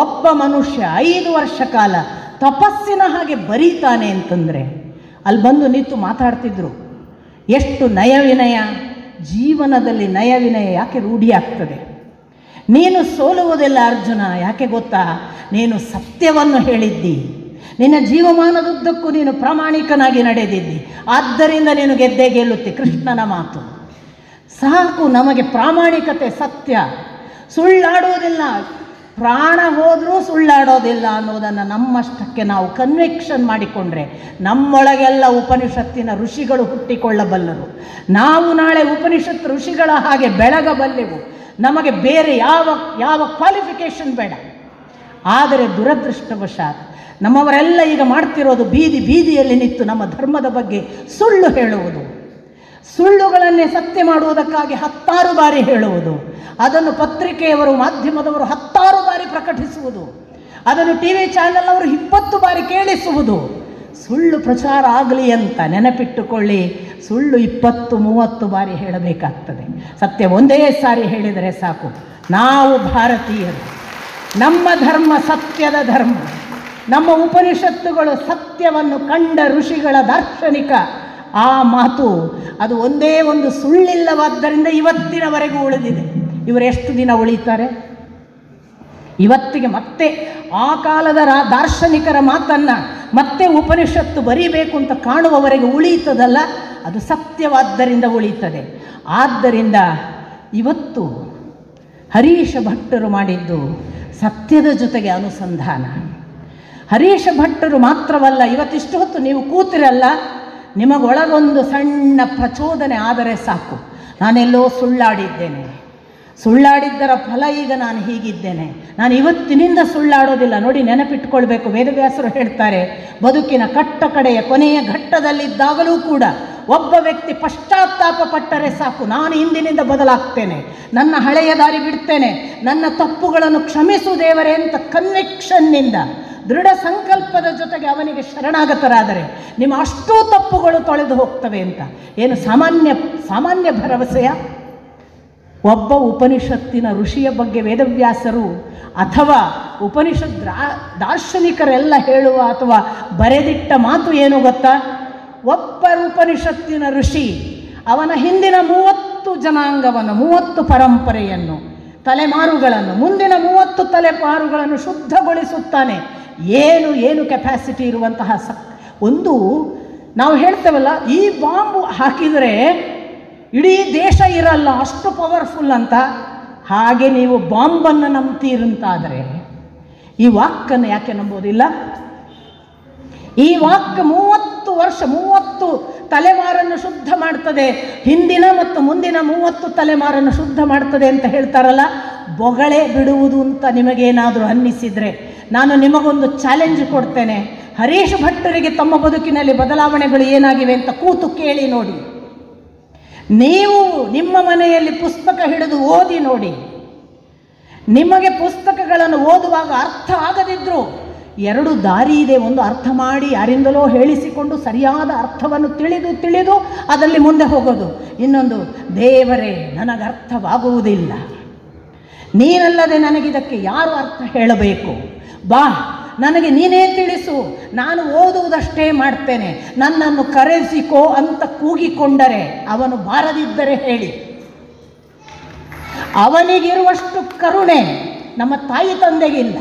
ಒಬ್ಬ ಮನುಷ್ಯ 5 ವರ್ಷ ಕಾಲ ತಪಸ್ಸಿನ ಹಾಗೆ ಬರೀತಾನೆ ಅಂತಂದರೆ ಅಲ್ಲಿ ಬಂದು ನಿಂತು ಮಾತಾಡ್ತಿದ್ರು. ಎಷ್ಟು ನಯವಿನಯ! ಜೀವನದಲ್ಲಿ ನಯವಿನಯ ಯಾಕೆ ರೂಢಿಯಾಗ್ತದೆ? ನೀನು ಸೋಲುವುದಿಲ್ಲ ಅರ್ಜುನ, ಯಾಕೆ ಗೊತ್ತಾ? ನೀನು ಸತ್ಯವನ್ನು ಹೇಳಿದ್ದಿ, ನಿನ್ನ ಜೀವಮಾನದುದ್ದಕ್ಕೂ ನೀನು ಪ್ರಾಮಾಣಿಕನಾಗಿ ನಡೆದಿದ್ದಿ, ಆದ್ದರಿಂದ ನೀನು ಗೆದ್ದೇ ಗೆಲ್ಲುತ್ತೆ. ಕೃಷ್ಣನ ಮಾತು ಸಾಕು ನಮಗೆ. ಪ್ರಾಮಾಣಿಕತೆ, ಸತ್ಯ, ಸುಳ್ಳಾಡುವುದಿಲ್ಲ, ಪ್ರಾಣ ಹೋದರೂ ಸುಳ್ಳಾಡೋದಿಲ್ಲ ಅನ್ನೋದನ್ನು ನಮ್ಮಷ್ಟಕ್ಕೆ ನಾವು ಕನ್ವಿಕ್ಷನ್ ಮಾಡಿಕೊಂಡ್ರೆ ನಮ್ಮೊಳಗೆಲ್ಲ ಉಪನಿಷತ್ತಿನ ಋಷಿಗಳು ಹುಟ್ಟಿಕೊಳ್ಳಬಲ್ಲರು. ನಾವು ನಾಳೆ ಉಪನಿಷತ್ ಋಷಿಗಳ ಹಾಗೆ ಬೆಳಗಬಲ್ಲೆವು. ನಮಗೆ ಬೇರೆ ಯಾವ ಕ್ವಾಲಿಫಿಕೇಷನ್ ಬೇಡ. ಆದರೆ ದುರದೃಷ್ಟವಶಾತ್ ನಮ್ಮವರೆಲ್ಲ ಈಗ ಮಾಡ್ತಿರೋದು ಬೀದಿಯಲ್ಲಿ ನಿಂತು ನಮ್ಮ ಧರ್ಮದ ಬಗ್ಗೆ ಸುಳ್ಳು ಹೇಳುವುದು, ಸುಳ್ಳುಗಳನ್ನೇ ಸತ್ಯ ಮಾಡುವುದಕ್ಕಾಗಿ 10 ಬಾರಿ ಹೇಳುವುದು, ಅದನ್ನು ಪತ್ರಿಕೆಯವರು, ಮಾಧ್ಯಮದವರು 10 ಬಾರಿ ಪ್ರಕಟಿಸುವುದು, ಅದನ್ನು TV ಚಾನೆಲ್ ಅವರು 20 ಬಾರಿ ಕೇಳಿಸುವುದು. ಸುಳ್ಳು ಪ್ರಚಾರ ಆಗಲಿ ಅಂತ ನೆನಪಿಟ್ಟುಕೊಳ್ಳಿ, ಸುಳ್ಳು 20-30 ಬಾರಿ ಹೇಳಬೇಕಾಗ್ತದೆ. ಸತ್ಯ ಒಂದೇ ಸಾರಿ ಹೇಳಿದರೆ ಸಾಕು. ನಾವು ಭಾರತೀಯರು, ನಮ್ಮ ಧರ್ಮ ಸತ್ಯದ ಧರ್ಮ, ನಮ್ಮ ಉಪನಿಷತ್ತುಗಳು ಸತ್ಯವನ್ನು ಕಂಡ ಋಷಿಗಳ ದಾರ್ಶನಿಕ ಆ ಮಾತು, ಅದು ಒಂದೇ ಒಂದು ಸುಳ್ಳಿಲ್ಲವಾದ್ದರಿಂದ ಇವತ್ತಿನವರೆಗೂ ಉಳಿದಿದೆ. ಇವರು ಎಷ್ಟು ದಿನ ಉಳಿತಾರೆ? ಇವತ್ತಿಗೆ ಮತ್ತೆ ಆ ಕಾಲದ ದಾರ್ಶನಿಕರ ಮಾತನ್ನು ಮತ್ತೆ ಉಪನಿಷತ್ತು ಬರೀಬೇಕು ಅಂತ ಕಾಣುವವರೆಗೆ ಉಳಿಯುತ್ತದಲ್ಲ, ಅದು ಸತ್ಯವಾದ್ದರಿಂದ ಉಳಿಯುತ್ತದೆ. ಆದ್ದರಿಂದ ಇವತ್ತು ಹರೀಶ ಭಟ್ಟರು ಮಾಡಿದ್ದು ಸತ್ಯದ ಜೊತೆಗೆ ಅನುಸಂಧಾನ. ಹರೀಶ ಭಟ್ಟರು ಮಾತ್ರವಲ್ಲ, ಇವತ್ತಿಷ್ಟು ಹೊತ್ತು ನೀವು ಕೂತಿರಲ್ಲ, ನಿಮಗೊಳಗೊಂದು ಸಣ್ಣ ಪ್ರಚೋದನೆ ಆದರೆ ಸಾಕು. ನಾನೆಲ್ಲೋ ಸುಳ್ಳಾಡಿದ್ದೇನೆ, ಸುಳ್ಳಾಡಿದ್ದರ ಫಲ ಈಗ ನಾನು ಹೀಗಿದ್ದೇನೆ, ನಾನು ಇವತ್ತಿನಿಂದ ಸುಳ್ಳಾಡೋದಿಲ್ಲ. ನೋಡಿ, ನೆನಪಿಟ್ಕೊಳ್ಬೇಕು, ವೇದವ್ಯಾಸರು ಹೇಳ್ತಾರೆ, ಬದುಕಿನ ಕಡೆಯ ಕೊನೆಯ ಘಟ್ಟದಲ್ಲಿದ್ದಾಗಲೂ ಕೂಡ ಒಬ್ಬ ವ್ಯಕ್ತಿ ಪಶ್ಚಾತ್ತಾಪ ಪಟ್ಟರೆ ಸಾಕು, ನಾನು ಇಂದಿನಿಂದ ಬದಲಾಗ್ತೇನೆ, ನನ್ನ ಹಳೆಯ ದಾರಿ ಬಿಡ್ತೇನೆ, ನನ್ನ ತಪ್ಪುಗಳನ್ನು ಕ್ಷಮಿಸು ದೇವರೇ ಅಂತ ಕನ್ವಿಕ್ಷನ್ನಿಂದ, ದೃಢ ಸಂಕಲ್ಪದ ಜೊತೆಗೆ ಅವನಿಗೆ ಶರಣಾಗತರಾದರೆ ನಿಮ್ಮ ಅಷ್ಟೂ ತಪ್ಪುಗಳು ತೊಳೆದು ಹೋಗ್ತವೆ ಅಂತ. ಏನು ಸಾಮಾನ್ಯ ಭರವಸೆಯ? ಒಬ್ಬ ಉಪನಿಷತ್ತಿನ ಋಷಿಯ ಬಗ್ಗೆ ವೇದವ್ಯಾಸರು ಅಥವಾ ಉಪನಿಷತ್ ದಾರ್ಶನಿಕರೆಲ್ಲ ಹೇಳುವ ಅಥವಾ ಬರೆದಿಟ್ಟ ಮಾತು ಏನು ಗೊತ್ತಾ? ಒಬ್ಬ ಉಪನಿಷತ್ತಿನ ಋಷಿ ಅವನ ಹಿಂದಿನ 30 ಜನಾಂಗವನ್ನು, 30 ಪರಂಪರೆಯನ್ನು, ತಲೆಮಾರುಗಳನ್ನು, ಮುಂದಿನ 30 ತಲೆಮಾರುಗಳನ್ನು ಶುದ್ಧಗೊಳಿಸುತ್ತಾನೆ. ಏನು ಕೆಪ್ಯಾಸಿಟಿ ಇರುವಂತಹ ಒಂದು, ನಾವು ಹೇಳ್ತೇವಲ್ಲ, ಈ ಬಾಂಬು ಹಾಕಿದರೆ ಇಡೀ ದೇಶ ಇರಲ್ಲ, ಅಷ್ಟು ಪವರ್ಫುಲ್ ಅಂತ. ಹಾಗೆ ನೀವು ಬಾಂಬನ್ನು ನಂಬ್ತೀರಂತಾದರೆ ಈ ವಾಕ್ಕನ್ನು ಯಾಕೆ ನಂಬೋದಿಲ್ಲ? ಈ ವಾಕ್ 30 ವರ್ಷ, 30 ತಲೆಮಾರನ್ನು ಶುದ್ಧ ಮಾಡ್ತದೆ, ಹಿಂದಿನ ಮತ್ತು ಮುಂದಿನ 30 ತಲೆಮಾರನ್ನು ಶುದ್ಧ ಮಾಡ್ತದೆ ಅಂತ ಹೇಳ್ತಾರಲ್ಲ. ಬೊಗಳೆ ಬಿಡುವುದು ಅಂತ ನಿಮಗೇನಾದರೂ ಅನ್ನಿಸಿದರೆ ನಾನು ನಿಮಗೊಂದು ಚಾಲೆಂಜ್ ಕೊಡ್ತೇನೆ. ಹರೀಶ್ ಭಟ್ಟರಿಗೆ ತಮ್ಮ ಬದುಕಿನಲ್ಲಿ ಬದಲಾವಣೆಗಳು ಏನಾಗಿವೆ ಅಂತ ಕೂತು ಕೇಳಿ ನೋಡಿ. ನೀವು ನಿಮ್ಮ ಮನೆಯಲ್ಲಿ ಪುಸ್ತಕ ಹಿಡಿದು ಓದಿ ನೋಡಿ. ನಿಮಗೆ ಪುಸ್ತಕಗಳನ್ನು ಓದುವಾಗ ಅರ್ಥ ಆಗದಿದ್ದರೂ 2 ದಾರಿ ಇದೆ. ಒಂದು, ಅರ್ಥ ಮಾಡಿ ಯಾರಿಂದಲೋ ಹೇಳಿಸಿಕೊಂಡು ಸರಿಯಾದ ಅರ್ಥವನ್ನು ತಿಳಿದು ಅದರಲ್ಲಿ ಮುಂದೆ ಹೋಗೋದು. ಇನ್ನೊಂದು, ದೇವರೇ ನನಗೆ ಅರ್ಥವಾಗುವುದಿಲ್ಲ, ನೀನಲ್ಲದೆ ನನಗಿದಕ್ಕೆ ಯಾರು ಅರ್ಥ ಹೇಳಬೇಕು, ಬಾ ನನಗೆ ನೀನೇ ತಿಳಿಸು, ನಾನು ಓದುವುದಷ್ಟೇ ಮಾಡ್ತೇನೆ, ನನ್ನನ್ನು ಕರೆಸಿಕೋ ಅಂತ ಕೂಗಿಕೊಂಡರೆ ಅವನು ಬಾರದಿದ್ದರೆ ಹೇಳಿ. ಅವನಿಗಿರುವಷ್ಟು ಕರುಣೆ ನಮ್ಮ ತಾಯಿ ತಂದೆಗಿಲ್ಲ.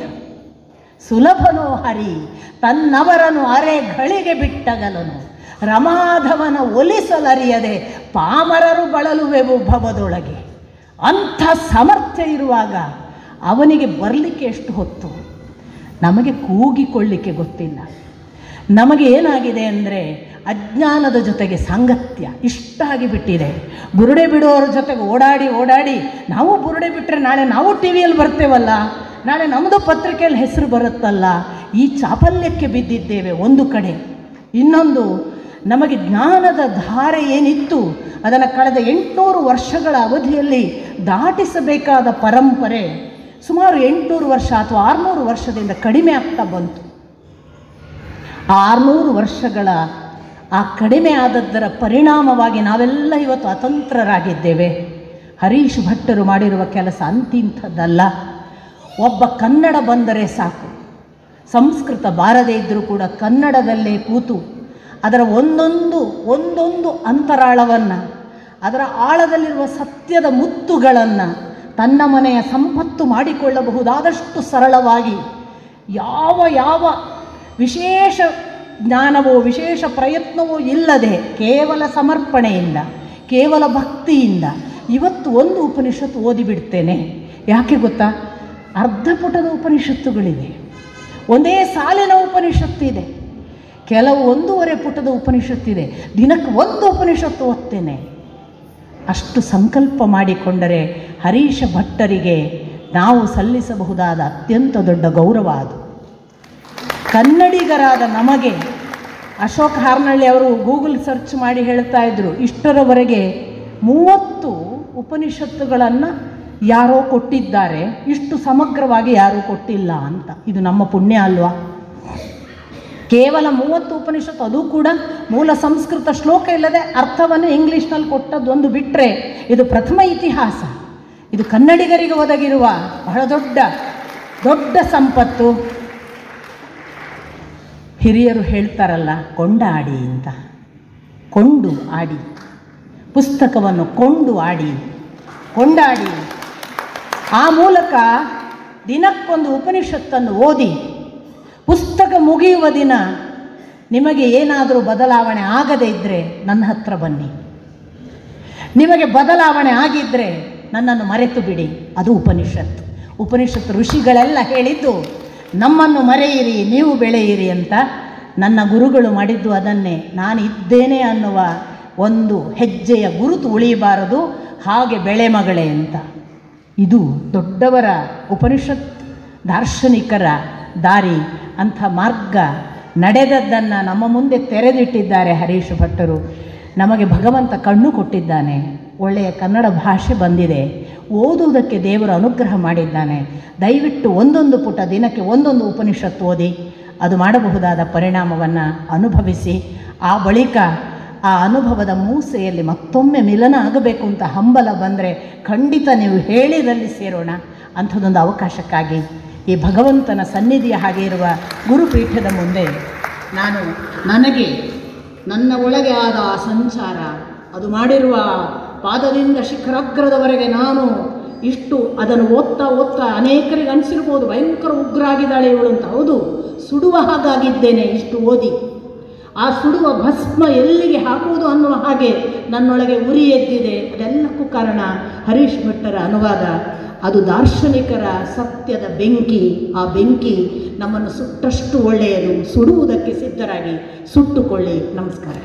ಸುಲಭನೋ ಹರಿ ತನ್ನವರನು ಅರೆ ಗಳಿಗೆ ಬಿಟ್ಟಗಲನು, ರಮಾಧವನ ಒಲಿಸಲರಿಯದೆ ಪಾಮರರು ಬಳಲುವೆವು ಭವದೊಳಗೆ. ಅಂಥ ಸಾಮರ್ಥ್ಯ ಇರುವಾಗ ಅವನಿಗೆ ಬರಲಿಕ್ಕೆ ಎಷ್ಟು ಹೊತ್ತು? ನಮಗೆ ಕೂಗಿಕೊಳ್ಳಿಕ್ಕೆ ಗೊತ್ತಿಲ್ಲ. ನಮಗೆ ಏನಾಗಿದೆ ಅಂದರೆ ಅಜ್ಞಾನದ ಜೊತೆಗೆ ಸಾಂಗತ್ಯ ಇಷ್ಟ ಆಗಿಬಿಟ್ಟಿದೆ. ಬುರುಡೆ ಬಿಡೋರ ಜೊತೆಗೆ ಓಡಾಡಿ ನಾವು ಬುರುಡೆ ಬಿಟ್ಟರೆ ನಾಳೆ ನಾವು ಟಿ ವಿಯಲ್ಲಿ ಬರ್ತೇವಲ್ಲ, ನಾಳೆ ನಮ್ಮದು ಪತ್ರಿಕೆಯಲ್ಲಿ ಹೆಸರು ಬರುತ್ತಲ್ಲ, ಈ ಚಾಪಲ್ಯಕ್ಕೆ ಬಿದ್ದಿದ್ದೇವೆ ಒಂದು ಕಡೆ. ಇನ್ನೊಂದು, ನಮಗೆ ಜ್ಞಾನದ ಧಾರೆ ಏನಿತ್ತು ಅದನ್ನು ಕಳೆದ 800 ವರ್ಷಗಳ ಅವಧಿಯಲ್ಲಿ ದಾಟಿಸಬೇಕಾದ ಪರಂಪರೆ ಸುಮಾರು 800 ವರ್ಷ ಅಥವಾ 600 ವರ್ಷದಿಂದ ಕಡಿಮೆ ಆಗ್ತಾ ಬಂತು. 600 ವರ್ಷಗಳ ಆ ಕಡಿಮೆ ಆದದ್ದರ ಪರಿಣಾಮವಾಗಿ ನಾವೆಲ್ಲ ಇವತ್ತು ಅತಂತ್ರರಾಗಿದ್ದೇವೆ. ಹರೀಶ್ ಭಟ್ಟರು ಮಾಡಿರುವ ಕೆಲಸ ಅಂತಿಂಥದ್ದಲ್ಲ. ಒಬ್ಬ ಕನ್ನಡ ಬಂದರೆ ಸಾಕು, ಸಂಸ್ಕೃತ ಬಾರದೇ ಇದ್ದರೂ ಕೂಡ ಕನ್ನಡದಲ್ಲೇ ಕೂತು ಅದರ ಒಂದೊಂದು ಅಂತರಾಳವನ್ನು, ಅದರ ಆಳದಲ್ಲಿರುವ ಸತ್ಯದ ಮುತ್ತುಗಳನ್ನು ತನ್ನ ಮನೆಯ ಸಂಪತ್ತು ಮಾಡಿಕೊಳ್ಳಬಹುದಾದಷ್ಟು ಸರಳವಾಗಿ ಯಾವ ವಿಶೇಷ ಜ್ಞಾನವೋ ವಿಶೇಷ ಪ್ರಯತ್ನವೋ ಇಲ್ಲದೆ ಕೇವಲ ಸಮರ್ಪಣೆಯಿಂದ, ಕೇವಲ ಭಕ್ತಿಯಿಂದ ಇವತ್ತು ಒಂದು ಉಪನಿಷತ್ತು ಓದಿಬಿಡ್ತೇನೆ. ಯಾಕೆ ಗೊತ್ತಾ? ಅರ್ಧ ಪುಟದ ಉಪನಿಷತ್ತುಗಳಿವೆ, ಒಂದೇ ಸಾಲಿನ ಉಪನಿಷತ್ತಿದೆ, ಕೆಲವು 1.5 ಪುಟದ ಉಪನಿಷತ್ತಿದೆ. ದಿನಕ್ಕೆ ಒಂದು ಉಪನಿಷತ್ತು ಓದ್ತೇನೆ. ಅಷ್ಟು ಸಂಕಲ್ಪ ಮಾಡಿಕೊಂಡರೆ ಹರೀಶ ಭಟ್ಟರಿಗೆ ನಾವು ಸಲ್ಲಿಸಬಹುದಾದ ಅತ್ಯಂತ ದೊಡ್ಡ ಗೌರವ ಅದು. ಕನ್ನಡಿಗರಾದ ನಮಗೆ ಅಶೋಕ್ ಹಾರ್ನಳ್ಳಿ ಅವರು ಗೂಗಲ್ ಸರ್ಚ್ ಮಾಡಿ ಹೇಳ್ತಾ ಇದ್ದರು, ಇಷ್ಟರವರೆಗೆ 30 ಉಪನಿಷತ್ತುಗಳನ್ನು ಯಾರೋ ಕೊಟ್ಟಿದ್ದಾರೆ, ಇಷ್ಟು ಸಮಗ್ರವಾಗಿ ಯಾರೂ ಕೊಟ್ಟಿಲ್ಲ ಅಂತ. ಇದು ನಮ್ಮ ಪುಣ್ಯ ಅಲ್ವಾ? ಕೇವಲ 30 ಉಪನಿಷತ್ತು, ಅದು ಕೂಡ ಮೂಲ ಸಂಸ್ಕೃತ ಶ್ಲೋಕ ಇಲ್ಲದೆ ಅರ್ಥವನ್ನು ಇಂಗ್ಲೀಷ್ನಲ್ಲಿ ಕೊಟ್ಟದ್ದೊಂದು ಬಿಟ್ಟರೆ ಇದು ಪ್ರಥಮ ಇತಿಹಾಸ. ಇದು ಕನ್ನಡಿಗರಿಗೆ ಒದಗಿರುವ ಬಹಳ ದೊಡ್ಡ ಸಂಪತ್ತು. ಹಿರಿಯರು ಹೇಳ್ತಾರಲ್ಲ, ಕೊಂಡಾಡಿ ಅಂತ. ಕೊಂಡು ಆಡಿ, ಪುಸ್ತಕವನ್ನು ಕೊಂಡಾಡಿ ಆ ಮೂಲಕ ದಿನಕ್ಕೊಂದು ಉಪನಿಷತ್ತನ್ನು ಓದಿ ಪುಸ್ತಕ ಮುಗಿಯುವ ದಿನ ನಿಮಗೆ ಏನಾದರೂ ಬದಲಾವಣೆ ಆಗದೇ ಇದ್ದರೆ ನನ್ನ ಹತ್ರ ಬನ್ನಿ. ನಿಮಗೆ ಬದಲಾವಣೆ ಆಗಿದ್ದರೆ ನನ್ನನ್ನು ಮರೆತು ಬಿಡಿ. ಅದು ಉಪನಿಷತ್ತು ಋಷಿಗಳೆಲ್ಲ ಹೇಳಿದ್ದು ನಮ್ಮನ್ನು ಮರೆಯಿರಿ, ನೀವು ಬೆಳೆಯಿರಿ ಅಂತ. ನನ್ನ ಗುರುಗಳು ಮಾಡಿದ್ದು ಅದನ್ನೇ. ನಾನು ಇದ್ದೇನೆ ಅನ್ನುವ ಒಂದು ಹೆಜ್ಜೆಯ ಗುರುತು ಉಳಿಯಬಾರದು, ಹಾಗೆ ಬೆಳೆ ಮಗಳೇ ಅಂತ. ಇದು ದೊಡ್ಡವರ ಉಪನಿಷತ್ ದಾರ್ಶನಿಕರ ದಾರಿ. ಅಂಥ ಮಾರ್ಗ ನಡೆದದ್ದನ್ನು ನಮ್ಮ ಮುಂದೆ ತೆರೆದಿಟ್ಟಿದ್ದಾರೆ ಹರೀಶ್ ಭಟ್ಟರು. ನಮಗೆ ಭಗವಂತ ಕಣ್ಣು ಕೊಟ್ಟಿದ್ದಾನೆ, ಒಳ್ಳೆಯ ಕನ್ನಡ ಭಾಷೆ ಬಂದಿದೆ, ಓದುವುದಕ್ಕೆ ದೇವರು ಅನುಗ್ರಹ ಮಾಡಿದ್ದಾನೆ. ದಯವಿಟ್ಟು 1 ಪುಟ ದಿನಕ್ಕೆ 1 ಉಪನಿಷತ್ತು ಓದಿ, ಅದು ಮಾಡಬಹುದಾದ ಪರಿಣಾಮವನ್ನು ಅನುಭವಿಸಿ, ಆ ಬಳಿಕ ಆ ಅನುಭವದ ಮೂಸೆಯಲ್ಲಿ ಮತ್ತೊಮ್ಮೆ ಮಿಲನ ಆಗಬೇಕು ಅಂತ ಹಂಬಲ ಬಂದರೆ ಖಂಡಿತ ನೀವು ಹೇಳಿದಲ್ಲಿ ಸೇರೋಣ. ಅಂಥದ್ದೊಂದು ಅವಕಾಶಕ್ಕಾಗಿ ಈ ಭಗವಂತನ ಸನ್ನಿಧಿಯ ಹಾಗೆ ಇರುವ ಗುರುಪೀಠದ ಮುಂದೆ ನನಗೆ ನನ್ನ ಒಳಗೆ ಆದ ಆ ಸಂಚಾರ, ಅದು ಮಾಡಿರುವ ಪಾದದಿಂದ ಶಿಖರಾಗ್ರದವರೆಗೆ ನಾನು ಇಷ್ಟು ಅದನ್ನು ಓದ್ತಾ ಅನೇಕರಿಗೆ ಅನಿಸಿರ್ಬೋದು ಭಯಂಕರ ಉಗ್ರ ಆಗಿದ್ದಾಳೆ ಇವಳು ಅಂತ. ಹೌದು, ಸುಡುವ ಹಾಗಾಗಿದ್ದೇನೆ ಇಷ್ಟು ಓದಿ. ಆ ಸುಡುವ ಭಸ್ಮ ಎಲ್ಲಿಗೆ ಹಾಕುವುದು ಅನ್ನುವ ಹಾಗೆ ನನ್ನೊಳಗೆ ಉರಿ ಎದ್ದಿದೆ. ಅದೆಲ್ಲಕ್ಕೂ ಕಾರಣ ಹರೀಶ್ ಭಟ್ಟರ ಅನುವಾದ. ಅದು ದಾರ್ಶನಿಕರ ಸತ್ಯದ ಬೆಂಕಿ. ಆ ಬೆಂಕಿ ನಮ್ಮನ್ನು ಸುಟ್ಟಷ್ಟು ಒಳ್ಳೆಯದು. ಸುಡುವುದಕ್ಕೆ ಸಿದ್ಧರಾಗಿ ಸುಟ್ಟುಕೊಳ್ಳಿ. ನಮಸ್ಕಾರ.